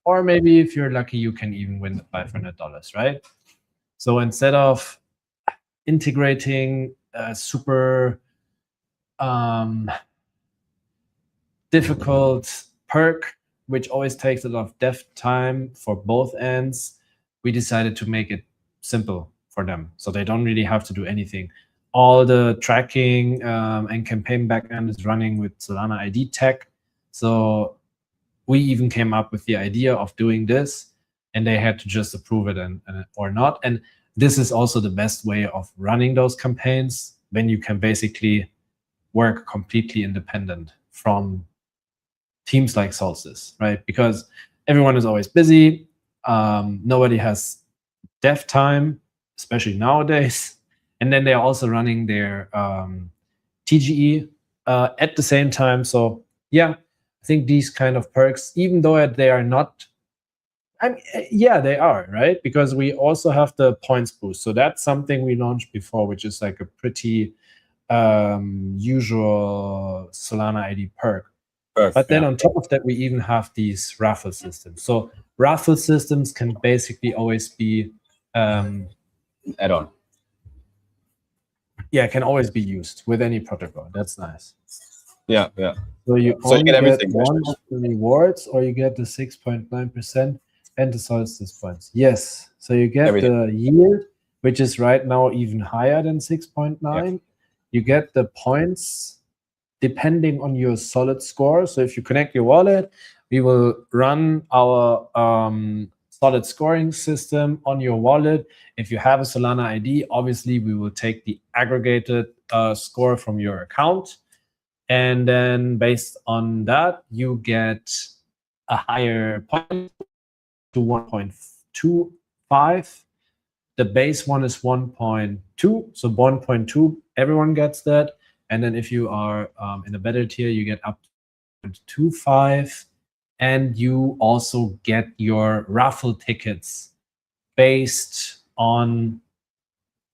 or maybe if you're lucky, you can even win the $500, right? So instead of integrating a super difficult perk, which always takes a lot of dev time for both ends, we decided to make it simple for them, so they don't really have to do anything. All the tracking and campaign backend is running with Solana ID tech. So we even came up with the idea of doing this, and they had to just approve it or not. And this is also the best way of running those campaigns, when you can basically work completely independent from teams like Solstice, right? Because everyone is always busy. Nobody has dev time, especially nowadays. And then they're also running their TGE at the same time. So yeah, I think these kind of perks, even though they are not, I mean, yeah, they are, right? Because we also have the points boost. So that's something we launched before, which is like a pretty usual Solana ID perk. But then on top of that, we even have these raffle systems. So raffle systems can basically always be add-on. Yeah, can always be used with any protocol. That's nice. Yeah. So you only get everything, one of the rewards, or you get the 6.9% and the Solstice points. Yes. So you get the yield, which is right now even higher than 6.9. Yeah. You get the points depending on your solid score. So if you connect your wallet, we will run our solid scoring system on your wallet. If you have a Solana ID, obviously we will take the aggregated score from your account. And then based on that, you get a higher point to 1.25. The base one is 1.2. So 1.2, everyone gets that. And then if you are in a better tier, you get up to 0.25. And you also get your raffle tickets based on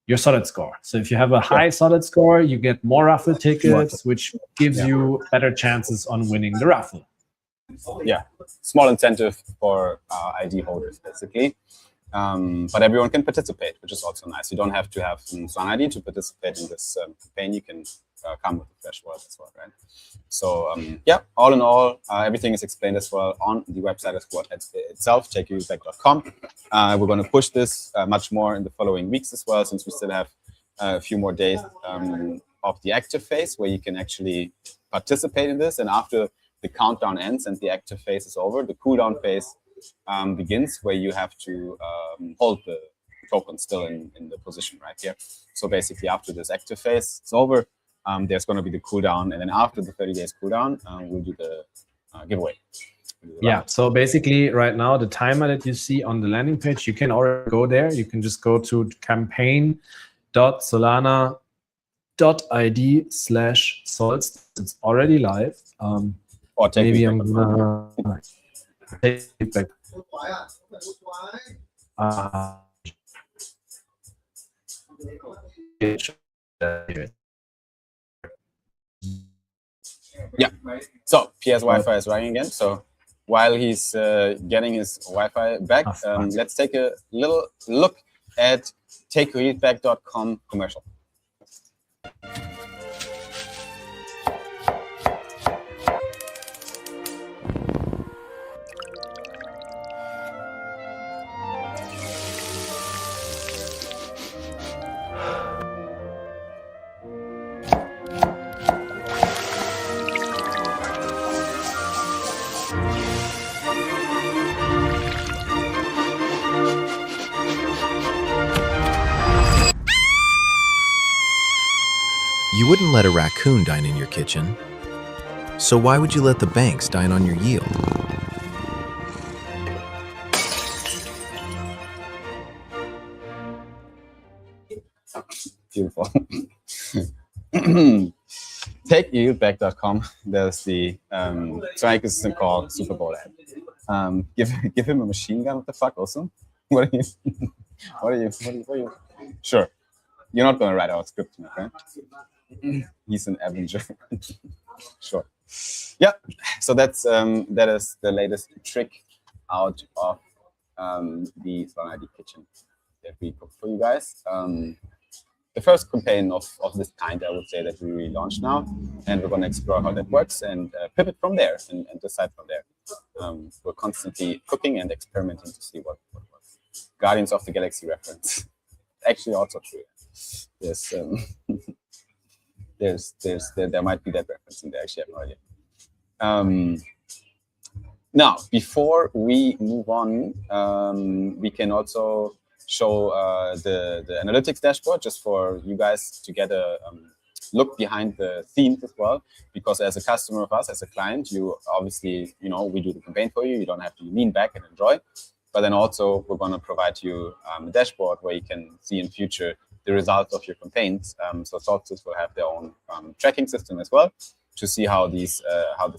your solid score. So if you have a high solid score, you get more raffle tickets, which gives you better chances on winning the raffle. Yeah, small incentive for ID holders, basically. But everyone can participate, which is also nice. You don't have to have Solana ID to participate in this campaign. You can come with the Flash wallet as well, right? So yeah, all in all, everything is explained as well on the website as well itself, takeyourback.com. We're going to push this much more in the following weeks as well, since we still have a few more days of the active phase where you can actually participate in this. And after the countdown ends and the active phase is over, the cooldown phase begins, where you have to hold the token still in the position right here. So basically, after this active phase is over, there's going to be the cooldown, and then after the 30 days cooldown, we'll do the giveaway. Yeah, so basically right now, the timer that you see on the landing page, you can already go there. You can just go to campaign.solana.id/solstice. It's already live. Or take Maybe it I'm back. gonna take it back. Yeah. So Pierre's Wi-Fi is running again. So while he's getting his Wi-Fi back, let's take a little look at takereadback.com commercial. You wouldn't let a raccoon dine in your kitchen, so why would you let the banks dine on your yield? Beautiful. TakeYieldBack.com. There's the strike system called Super Bowl ad. Give him a machine gun. What the fuck? Also, what are you? What are you? Sure, you're not going to write our script, my friend. He's an Avenger. Sure. Yeah. So that's that is the latest trick out of the Solana ID kitchen that we cooked for you guys. The first campaign of this kind, I would say, that we launched now, and we're going to explore how that works and pivot from there and decide from there. We're constantly cooking and experimenting to see what works. Guardians of the Galaxy reference. Actually, also true. There might be that reference in there. Actually, I have no idea. Now, before we move on, we can also show the analytics dashboard just for you guys to get a look behind the themes as well. Because as a customer of us, as a client, you obviously, we do the campaign for you. You don't have to lean back and enjoy. But then also, we're going to provide you a dashboard where you can see in future the results of your campaigns. So Solstice will have their own tracking system as well to see how this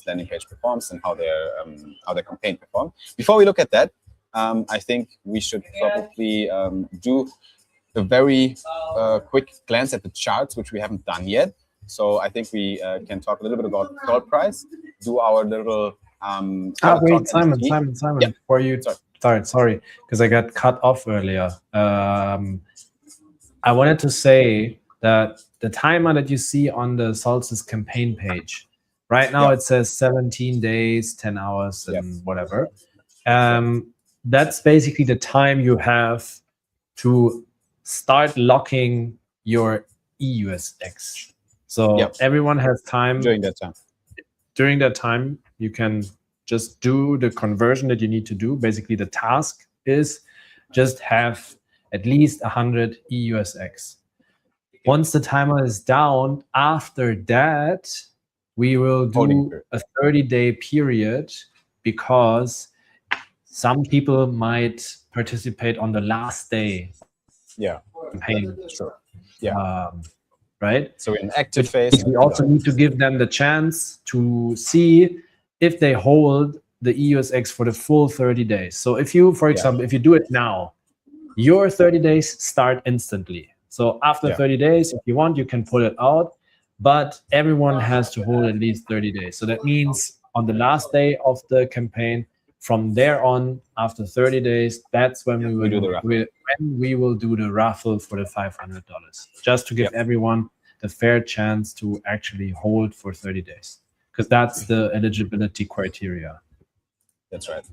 landing page performs and how their campaign performs. Before we look at that, I think we should probably do a very quick glance at the charts, which we haven't done yet. So I think we can talk a little bit about gold price, do our little... wait, Simon, yeah. Before you sorry, because I got cut off earlier. I wanted to say that the timer that you see on the Solstice campaign page, right now it says 17 days, 10 hours, and whatever. That's basically the time you have to start locking your EUSX. So everyone has time. During that time, you can just do the conversion that you need to do. Basically, the task is just have at least 100 EUSX. Once the timer is down, after that, we will do a 30-day period because some people might participate on the last day. Campaign. Sure. Right? So in active phase. We also need to give them the chance to see if they hold the EUSX for the full 30 days. So if you, for example, if you do it now, your 30 days start instantly. So after 30 days, if you want, you can pull it out, but everyone has to hold at least 30 days. So that means on the last day of the campaign, from there on, after 30 days, that's when we will do the raffle for the $500, just to give everyone the fair chance to actually hold for 30 days, because that's the eligibility criteria. That's right.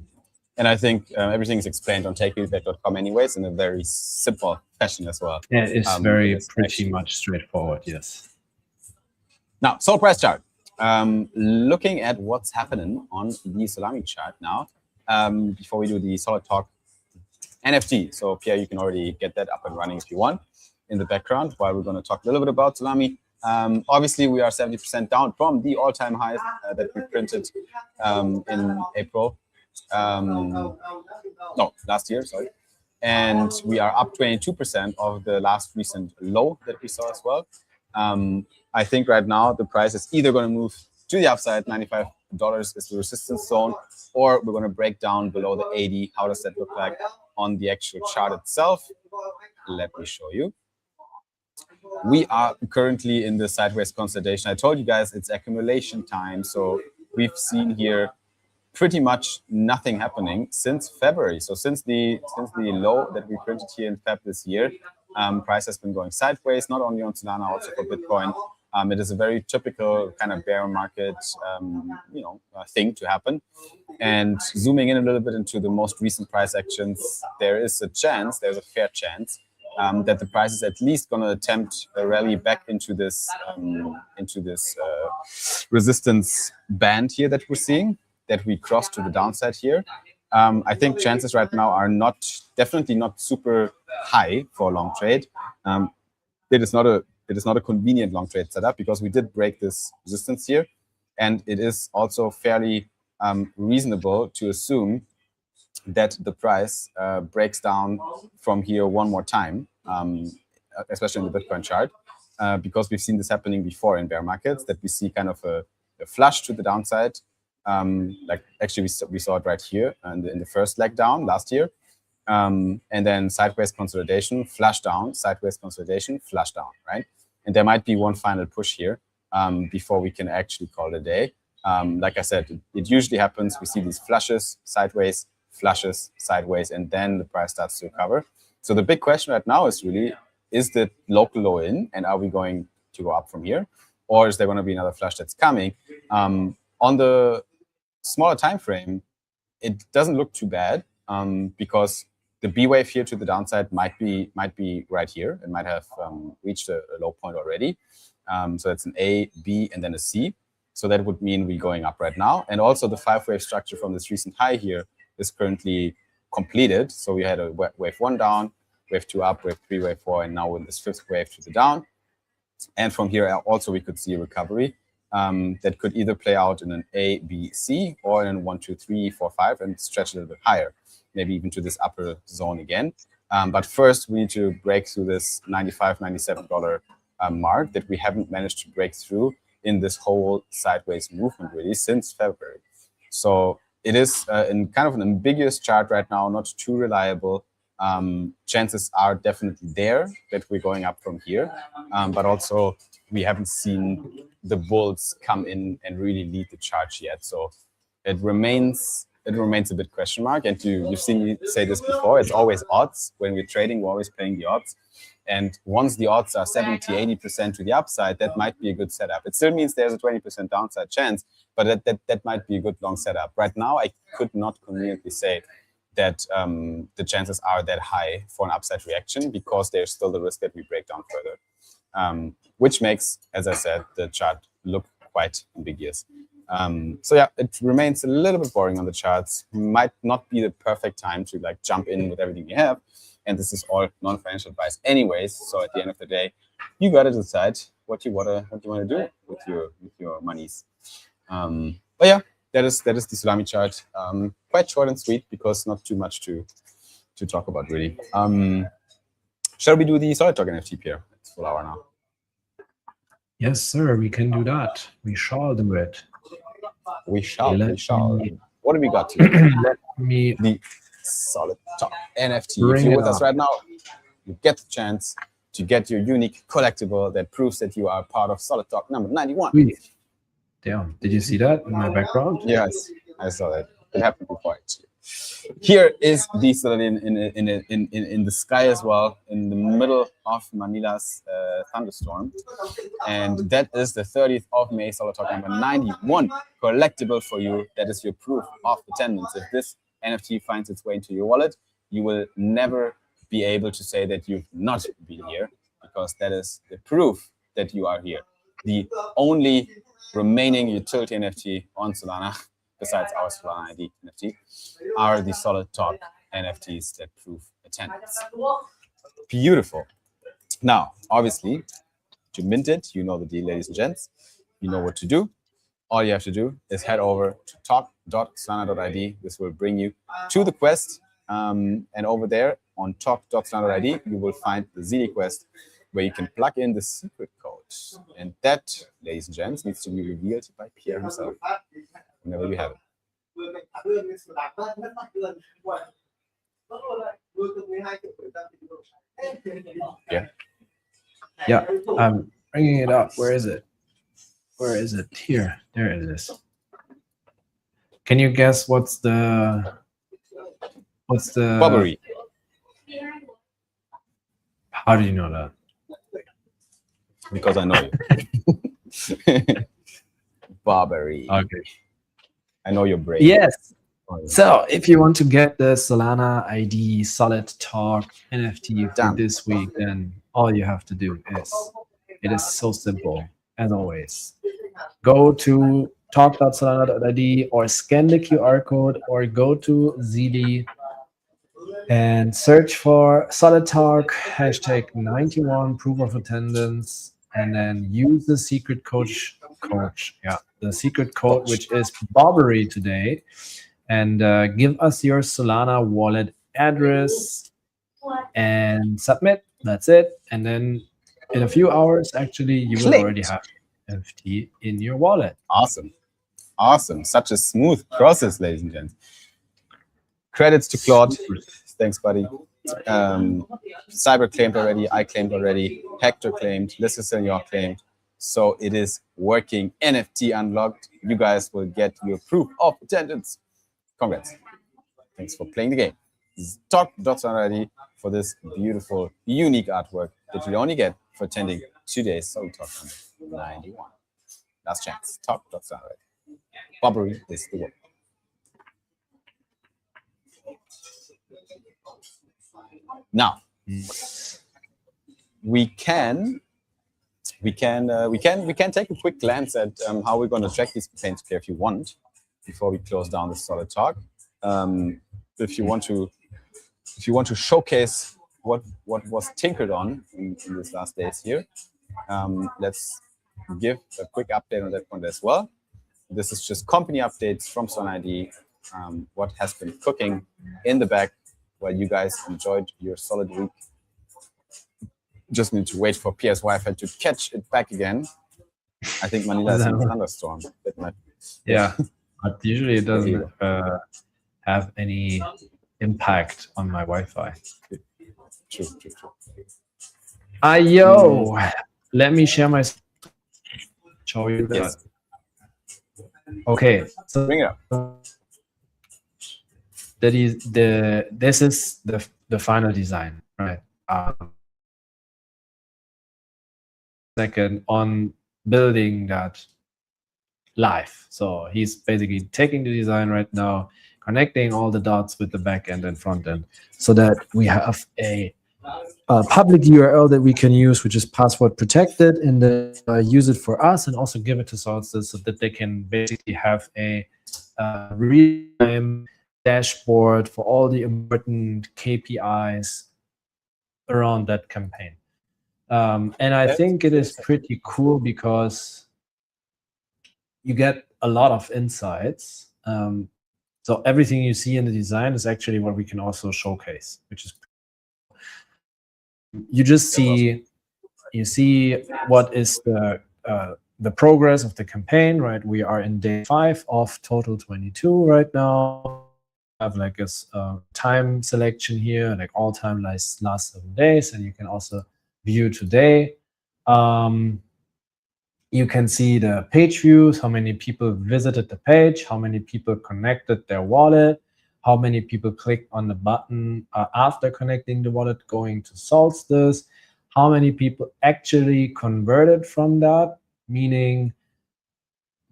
And I think everything is explained on takereadback.com anyways in a very simple fashion as well. Yeah, it's pretty much straightforward, yes. Now, Sol price chart. Looking at what's happening on the Salami chart now, before we do the solid talk NFT. So Pierre, you can already get that up and running if you want in the background while we're going to talk a little bit about Salami. Obviously, we are 70% down from the all-time highs that we printed in April. No, last year, sorry. And we are up 22% of the last recent low that we saw as well. I think right now the price is either going to move to the upside, $95 is the resistance zone, or we're going to break down below the 80. How does that look like on the actual chart itself? Let me show you. We are currently in the sideways consolidation. I told you guys it's accumulation time. So we've seen here pretty much nothing happening since February. So since the low that we printed here in Feb this year, price has been going sideways, not only on Solana, also for Bitcoin. It is a very typical kind of bear market, thing to happen. And zooming in a little bit into the most recent price actions, there's a fair chance that the price is at least going to attempt a rally back into this resistance band here that we're seeing, that we crossed to the downside here. I think chances right now are definitely not super high for a long trade. It is not a convenient long trade setup because we did break this resistance here, and it is also fairly reasonable to assume that the price breaks down from here one more time, especially in the Bitcoin chart, because we've seen this happening before in bear markets, that we see kind of a flush to the downside. Like actually we saw it right here and in the first leg down last year, and then sideways consolidation, flush down, sideways consolidation, flush down, right? And there might be one final push here before we can actually call it a day. Like I said, it usually happens. We see these flushes sideways, flushes sideways, and then the price starts to recover. So the big question right now is really, is the local low in, and are we going to go up from here, or is there going to be another flush that's coming? On the smaller time frame, it doesn't look too bad, because the B wave here to the downside might be right here. It might have reached a low point already. So it's an A, B, and then a C. So that would mean we're going up right now. And also the 5-wave structure from this recent high here is currently completed. So we had a wave 1 down, wave 2 up, wave 3, wave 4, and now in this 5th wave to the down. And from here also we could see a recovery that could either play out in an A, B, C, or in 1, 2, 3, 4, 5, and stretch a little bit higher, maybe even to this upper zone again. But first we need to break through this $95, $97 mark that we haven't managed to break through in this whole sideways movement really since February. So it is in kind of an ambiguous chart right now, not too reliable. Chances are definitely there that we're going up from here, but also we haven't seen the bulls come in and really lead the charge yet. So it remains a bit question mark. And you've seen me say this before, it's always odds. When we're trading, we're always playing the odds. And once the odds are 70, 80% to the upside, that might be a good setup. It still means there's a 20% downside chance, but that might be a good long setup. Right now, I could not conveniently say that the chances are that high for an upside reaction, because there's still the risk that we break down further, which makes, as I said, the chart look quite ambiguous. So yeah, it remains a little bit boring on the charts. Might not be the perfect time to like jump in with everything you have. And this is all non-financial advice anyways. So at the end of the day, you got to decide what you want to do with your monies. But yeah, that is the Solana chart. Quite short and sweet because not too much to talk about really. Shall we do the Solid Talk NFT here? It's full hour now. Yes, sir. We can do that. We shall do it. We shall. What have we got today? The Solid Talk NFT. If you're with us right now, you get the chance to get your unique collectible that proves that you are part of Solid Talk number 91. Damn, did you see that in my background? Yes, I saw that. It happened before actually. Here is the Solid in the sky as well, in the middle of Manila's thunderstorm. And that is the 30th of May, Solid Talk number 91, collectible for you. That is your proof of attendance. If this NFT finds its way into your wallet, you will never be able to say that you've not been here, because that is the proof that you are here. The only remaining utility NFT on Solana, besides our Solana ID NFT, are the Solid Talk NFTs that prove attendance. Beautiful. Now, obviously, to mint it. You know the deal, ladies and gents. You know what to do. All you have to do is head over to talk.solana.id. This will bring you to the quest. And over there on talk.solana.id, you will find the ZD quest where you can plug in the secret code. And that, ladies and gents, needs to be revealed by Pierre himself whenever you have it. Yeah. Yeah, I'm bringing it up. Where is it? Where is it? Here. There it is. Can you guess what's the Bobbery. How do you know that? Because I know you. Bobbery. Okay. I know your brain. Yes. Oh, yeah. So if you want to get the Solana ID Solid Talk NFT for this week, then all you have to do is, it is so simple as always. Go to talk.solana.id or scan the QR code or go to ZD and search for Solid Talk, #91 proof of attendance, and then use the secret the secret code, which is Bobbery today, and give us your Solana wallet address and submit. That's it. And then in a few hours, actually, you will already have NFT in your wallet. Awesome. Awesome. Such a smooth process, ladies and gents. Credits to Claude. Thanks, buddy. Cyber claimed already. I claimed already. Hector claimed. Lissa Senior claimed. So it is working. NFT unlocked. You guys will get your proof of attendance. Congrats. Thanks for playing the game. Talk.solana.id for this beautiful, unique artwork that you only get for attending today's Solid Talk 91. Last chance. Talk.solana.id. Bobbery is the word. Now, we can take a quick glance at how we're going to track these campaigns if you want, before we close down the Solid Talk. If you want to showcase what was tinkered on in these last days here, let's give a quick update on that point as well. This is just company updates from Solana ID, what has been cooking in the back while you guys enjoyed your solid week. Just need to wait for PS Wi-Fi to catch it back again. I think Manila is in a thunderstorm. Yeah, but usually it doesn't have any impact on my Wi-Fi. True. Let me share my. Show you that. Yes. Okay, so bring it up. This is the final design, right? Second on building that live. So he's basically taking the design right now, connecting all the dots with the back end and front end, so that we have a public URL that we can use, which is password protected, and then use it for us and also give it to Solstice so that they can basically have a real-time dashboard for all the important KPIs around that campaign. And I think it is pretty cool because you get a lot of insights. So everything you see in the design is actually what we can also showcase, which is you just see what is the progress of the campaign, right? We are in day 5 of total 22 right now. Have like a time selection here, like all time last 7 days, and you can also view today. You can see the page views, how many people visited the page, how many people connected their wallet, how many people clicked on the button after connecting the wallet going to Solstice, how many people actually converted from that, meaning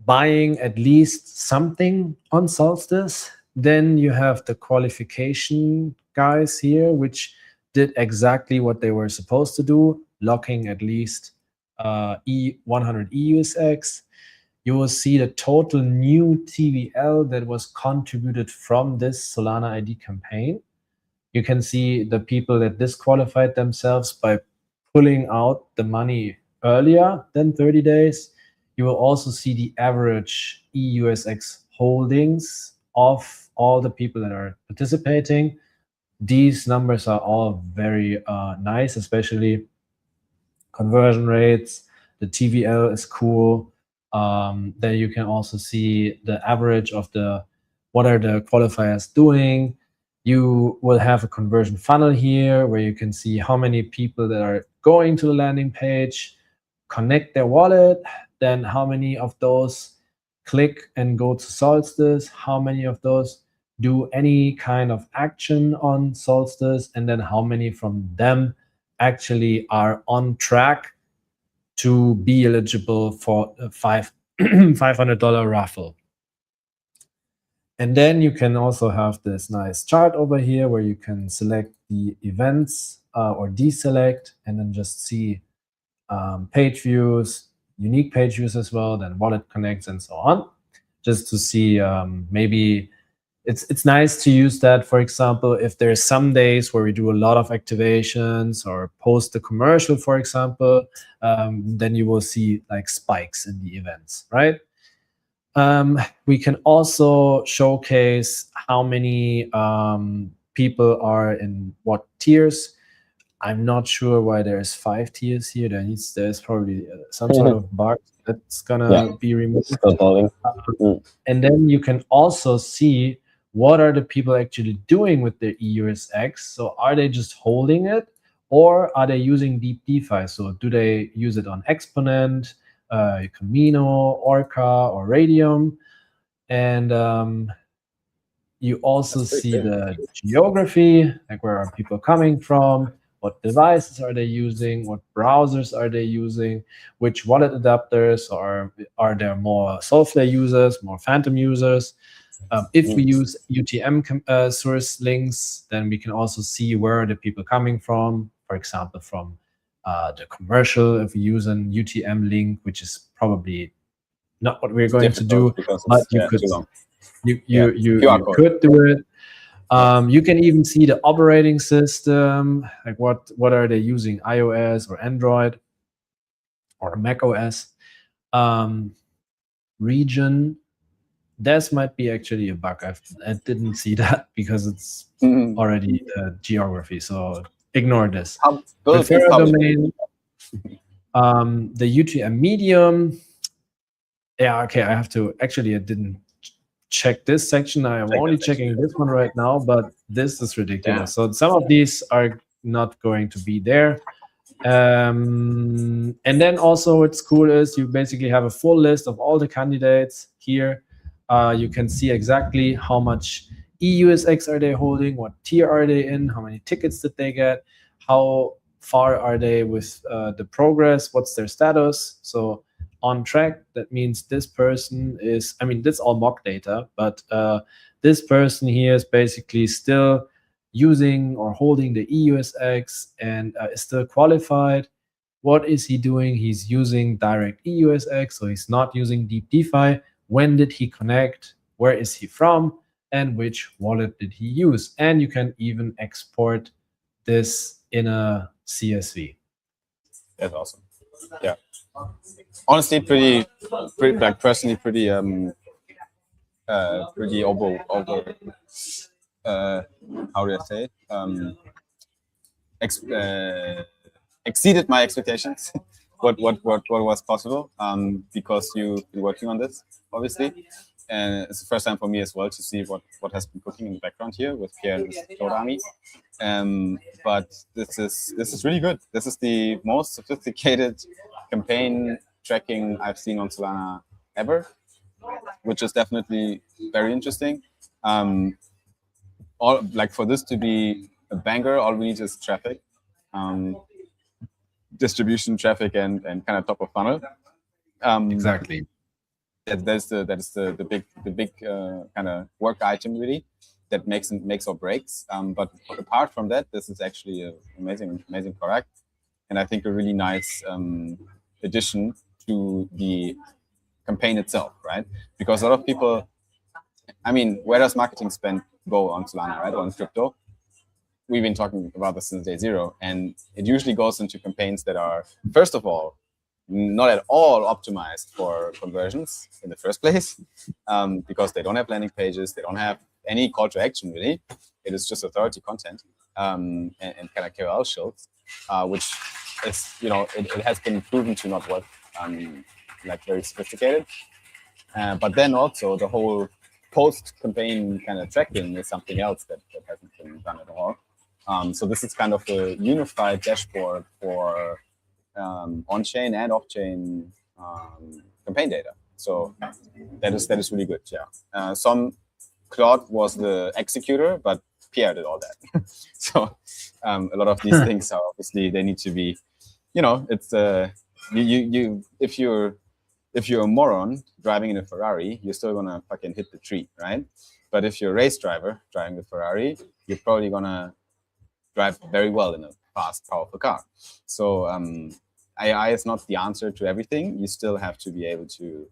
buying at least something on Solstice. Then you have the qualification guys here, which did exactly what they were supposed to do, locking at least 100 EUSX. You will see the total new TVL that was contributed from this Solana ID campaign. You can see the people that disqualified themselves by pulling out the money earlier than 30 days. You will also see the average EUSX holdings of all the people that are participating. These numbers are all very nice, especially conversion rates. The TVL is cool. There you can also see the average of what are the qualifiers doing. You will have a conversion funnel here where you can see how many people that are going to the landing page, connect their wallet, then how many of those click and go to Solstice, how many of those do any kind of action on Solstice, and then how many from them actually are on track to be eligible for a $500 raffle. And then you can also have this nice chart over here where you can select the events or deselect, and then just see page views, unique page views as well, then wallet connects and so on, just to see maybe it's nice to use that. For example, if there's some days where we do a lot of activations or post a commercial, for example, then you will see like spikes in the events, right? We can also showcase how many people are in what tiers. I'm not sure why there's 5 tiers here. There's probably some sort of bug that's gonna be removed. And then you can also see what are the people actually doing with their EUSX. So are they just holding it, or are they using Deep DeFi? So do they use it on Exponent, Camino, Orca, or Radium? And you also see the geography, like where are people coming from, what devices are they using, what browsers are they using, which wallet adapters, or are there more Soulflare users, more Phantom users? If we use UTM source links, then we can also see where are the people coming from. For example, from the commercial, if we use an UTM link, which is probably not what we're going to do, but you could could do it. You can even see the operating system, like what are they using, iOS or Android or Mac OS. Region, this might be actually a bug. I didn't see that because it's already geography, so ignore this. Referral domain, the UTM medium. Yeah, okay, I didn't check this section. I am only checking this one right now, but this is ridiculous. Yeah. So some of these are not going to be there. And then also what's cool is you basically have a full list of all the candidates here. You can see exactly how much EUSX are they holding, what tier are they in, how many tickets did they get, how far are they with the progress, what's their status. So on track, that means this person is, I mean, that's all mock data, but this person here is basically still using or holding the EUSX and is still qualified. What is he doing? He's using direct EUSX, so he's not using Deep DeFi. When did he connect? Where is he from? And which wallet did he use? And you can even export this in a CSV. That's awesome. Yeah. Honestly, pretty like personally pretty over how do I say it? Exceeded my expectations. what was possible because you're working on this, obviously, and it's the first time for me as well to see what has been cooking in the background here with Pierre and his Code Army. But this is really good. This is the most sophisticated campaign tracking I've seen on Solana ever, which is definitely very interesting. Like for this to be a banger, all we need is traffic, distribution traffic, and kind of top of funnel. Exactly. That is the big kind of work item really that makes or breaks. But apart from that, this is actually an amazing product, and I think a really nice addition to the campaign itself, right? Because a lot of people, I mean, where does marketing spend go on Solana, right? Or on crypto? We've been talking about this since day zero, and it usually goes into campaigns that are, first of all, not at all optimized for conversions in the first place, because they don't have landing pages, they don't have any call to action really. It is just authority content and kind of KOL shields, which is, it has been proven to not work, like very sophisticated. But then also the whole post-campaign kind of tracking is something else that hasn't been done at all. So this is kind of a unified dashboard for on-chain and off-chain campaign data. So that is really good. Yeah. Claude was the executor, but Pierre did all that. So a lot of these things are obviously, they need to be, it's if you're a moron driving in a Ferrari, you're still gonna fucking hit the tree, right? But if you're a race driver driving the Ferrari, you're probably gonna drive very well in a fast, powerful car. So AI is not the answer to everything. You still have to be able to,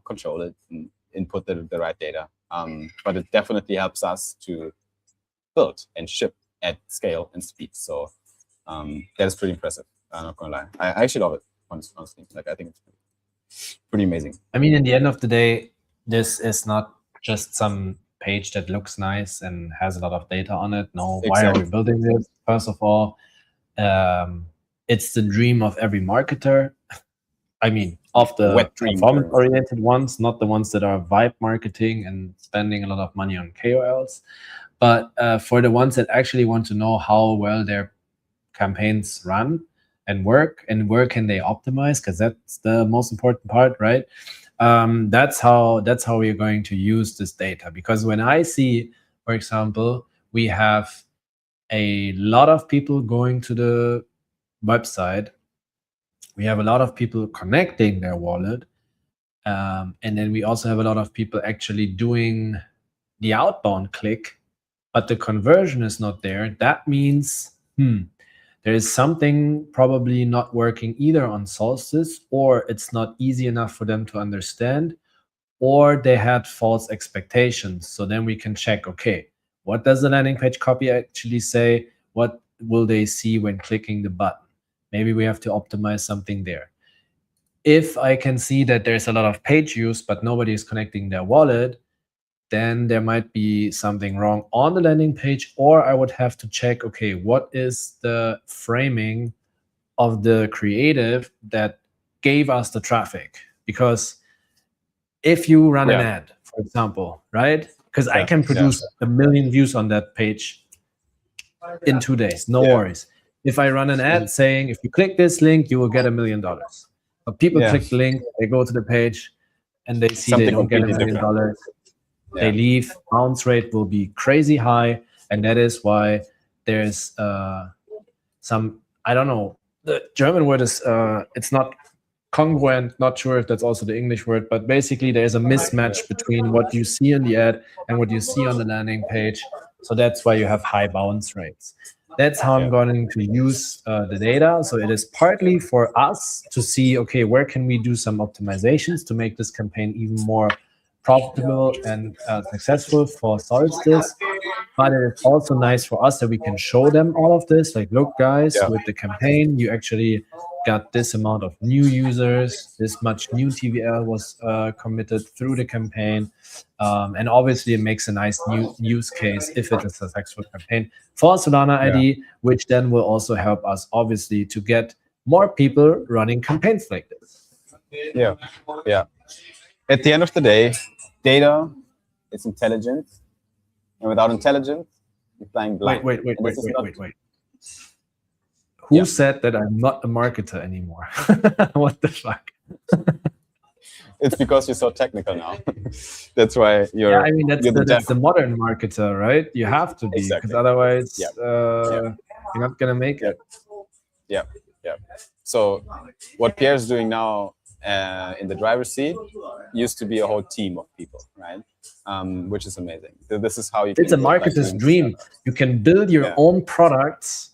control it and input the right data. But it definitely helps us to build and ship at scale and speed. So that is pretty impressive. I'm not gonna lie. I actually love it, honestly. Like, I think it's pretty amazing. I mean, in the end of the day, this is not just some page that looks nice and has a lot of data on it. No, why are we building this? First of all, it's the dream of every marketer. I mean, of the performance-oriented ones, not the ones that are vibe marketing and spending a lot of money on KOLs. But for the ones that actually want to know how well their campaigns run and work, and where can they optimize, because that's the most important part, right? That's how we're going to use this data. Because when I see, for example, we have a lot of people going to the website, we have a lot of people connecting their wallet, and then we also have a lot of people actually doing the outbound click, but the conversion is not there. That means there is something probably not working either on Solstice, or it's not easy enough for them to understand, or they had false expectations. So then we can check, okay, what does the landing page copy actually say? What will they see when clicking the button? Maybe we have to optimize something there. If I can see that there's a lot of page use, but nobody is connecting their wallet, then there might be something wrong on the landing page, or I would have to check, okay, what is the framing of the creative that gave us the traffic? Because if you run an ad, for example, right? Because I can produce 1 million views on that page in 2 days, no worries. If I run an ad saying, if you click this link, you will get $1 million. But people click the link, they go to the page, and they see something they don't get $1 million. They leave. Bounce rate will be crazy high, and that is why there's some, I don't know, the German word is, it's not congruent, not sure if that's also the English word, but basically there's a mismatch between what you see in the ad and what you see on the landing page. So that's why you have high bounce rates. That's how I'm going to use the data. So it is partly for us to see, okay, where can we do some optimizations to make this campaign even more profitable and successful for Solstice. But it is also nice for us that we can show them all of this. Like, look, guys, with the campaign, you actually got this amount of new users, this much new TVL was committed through the campaign. And obviously, it makes a nice new use case if it's a successful campaign for Solana ID, which then will also help us, obviously, to get more people running campaigns like this. Yeah. At the end of the day, data is intelligence. And without intelligence, you're flying blind. Wait. Who said that I'm not a marketer anymore? What the fuck? It's because you're so technical now. That's why you're. Yeah, I mean, that's the modern marketer, right? You have to be, because otherwise you're not gonna make it. Yeah. So what Pierre's doing now in the driver's seat used to be a whole team of people, right? Which is amazing. So this is how you. It's a marketer's dream. You can build your own products.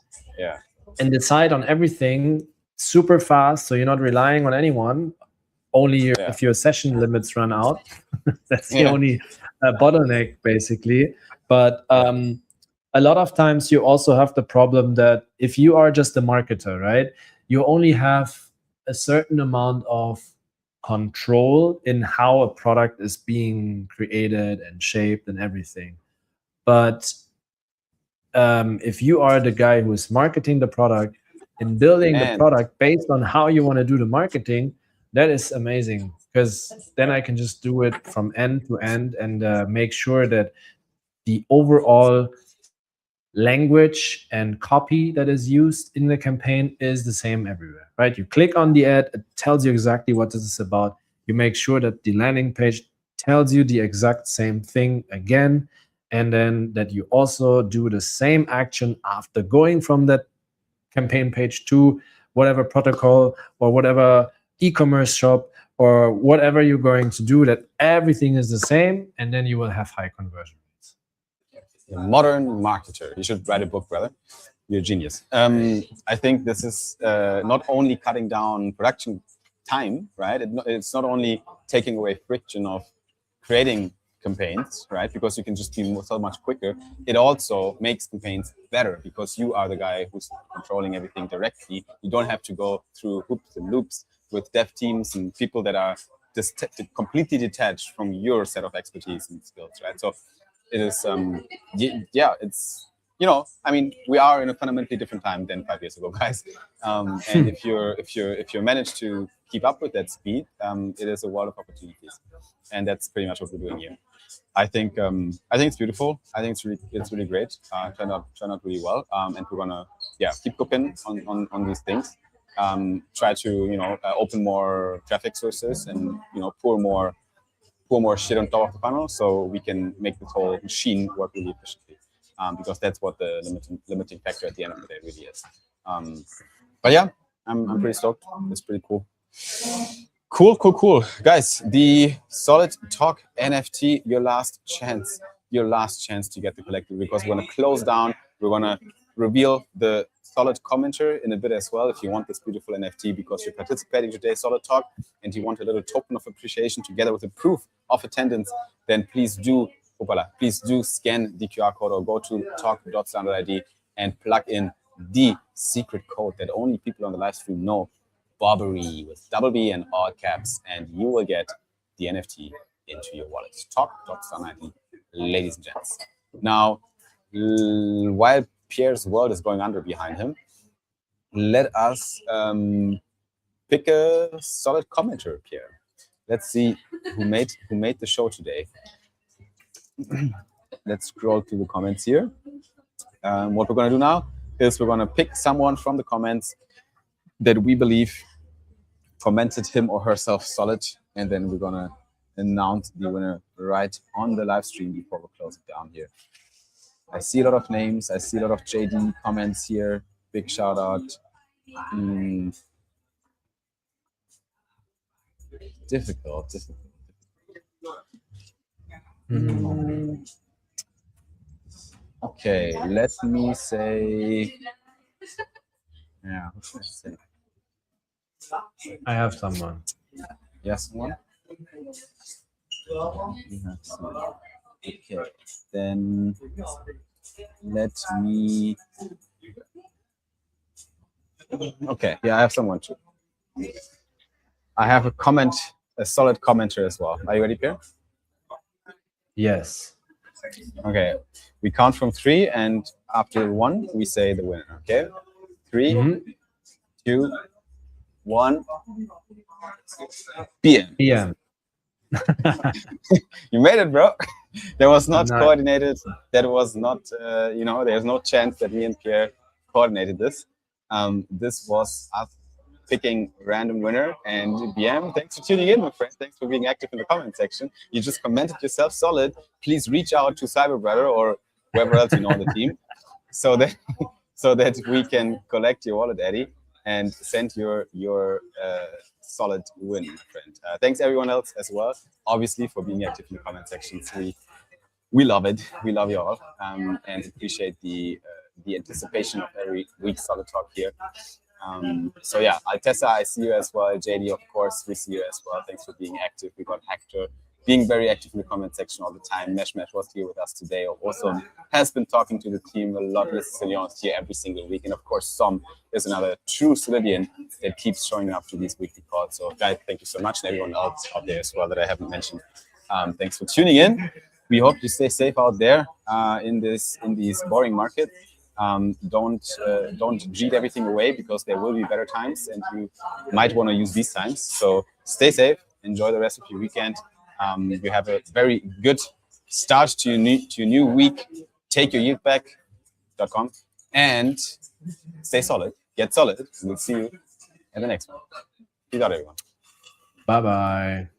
And decide on everything super fast, so you're not relying on anyone. Only if your session limits run out. That's the only bottleneck, basically. But a lot of times you also have the problem that if you are just a marketer, right, you only have a certain amount of control in how a product is being created and shaped and everything. But if you are the guy who is marketing the product and building the product based on how you want to do the marketing, that is amazing, because then I can just do it from end to end and make sure that the overall language and copy that is used in the campaign is the same everywhere, right? You click on the ad, it tells you exactly what this is about. You make sure that the landing page tells you the exact same thing again, and then that you also do the same action after going from that campaign page to whatever protocol or whatever e-commerce shop or whatever you're going to do, that everything is the same, and then you will have high conversion rates. A modern marketer. You should write a book, brother. You're a genius. I think this is not only cutting down production time, right? It's not only taking away friction of creating campaigns, right? Because you can just be so much quicker. It also makes campaigns better because you are the guy who's controlling everything directly. You don't have to go through hoops and loops with dev teams and people that are just completely detached from your set of expertise and skills, right? So it is, yeah, it's, you know, I mean, we are in a fundamentally different time than 5 years ago, guys. And if you're managed to keep up with that speed, it is a world of opportunities, and that's pretty much what we're doing here. I think it's beautiful. I think it's really great. Turned out really well, and we're gonna keep cooking on these things. Try to open more traffic sources and pour more shit on top of the funnel so we can make this whole machine work really efficiently. Because that's what the limiting factor at the end of the day really is. But yeah, I'm pretty stoked. It's pretty cool. Cool. Guys, the Solid Talk NFT, your last chance to get the collectible, because we're gonna close down. We're gonna reveal the Solid commenter in a bit as well. If you want this beautiful NFT because you're participating in today's Solid Talk and you want a little token of appreciation together with a proof of attendance, then please do scan the QR code or go to talk.standard.id and plug in the secret code that only people on the live stream know, Bobbery with double B and all caps, and you will get the NFT into your wallet. Talk.standard.id, ladies and gents. Now, while Pierre's world is going under behind him, let us pick a solid commenter, Pierre. Let's see who made the show today. Let's scroll through the comments here. What we're going to do now is we're going to pick someone from the comments that we believe commented him or herself solid, and then we're going to announce the winner right on the live stream before we close it down here. I see a lot of names. I see a lot of JD comments here. Big shout out. Difficult. Okay, let me say. Yeah, what should I say? I have someone. Yes, someone? Okay, then let me. Okay, yeah, I have someone too. I have a solid commenter as well. Are you ready, Pierre? Yes. Okay, we count from 3, and after 1, we say the winner. Okay, 3, 2, 1. PM. You made it, bro. That was not coordinated. That was not, there's no chance that me and Pierre coordinated this. This was us picking random winner, and BM, thanks for tuning in, my friend. Thanks for being active in the comment section. You just commented yourself solid. Please reach out to Cyberbrother or whoever else you know on the team, so that we can collect your wallet, Eddie, and send your solid win, my friend. Thanks everyone else as well, obviously, for being active in the comment sections. We love it. We love you all, and appreciate the anticipation of every week's Solid Talk here. So yeah, Altessa, I see you as well. JD, of course, we see you as well. Thanks for being active. We got Hector, being very active in the comment section all the time. Mesh was here with us today. Also has been talking to the team a lot. With Cillian here every single week. And of course, Som is another true Solidian that keeps showing up to these weekly calls. So guys, thank you so much. And everyone else out there as well that I haven't mentioned. Thanks for tuning in. We hope you stay safe out there in these boring markets. Don't cheat everything away, because there will be better times and you might want to use these times. So stay safe. Enjoy the rest of your weekend. You have a very good start to your new week. Take your yield back.com and stay solid. Get solid. We'll see you in the next one. Peace out, everyone. Bye-bye.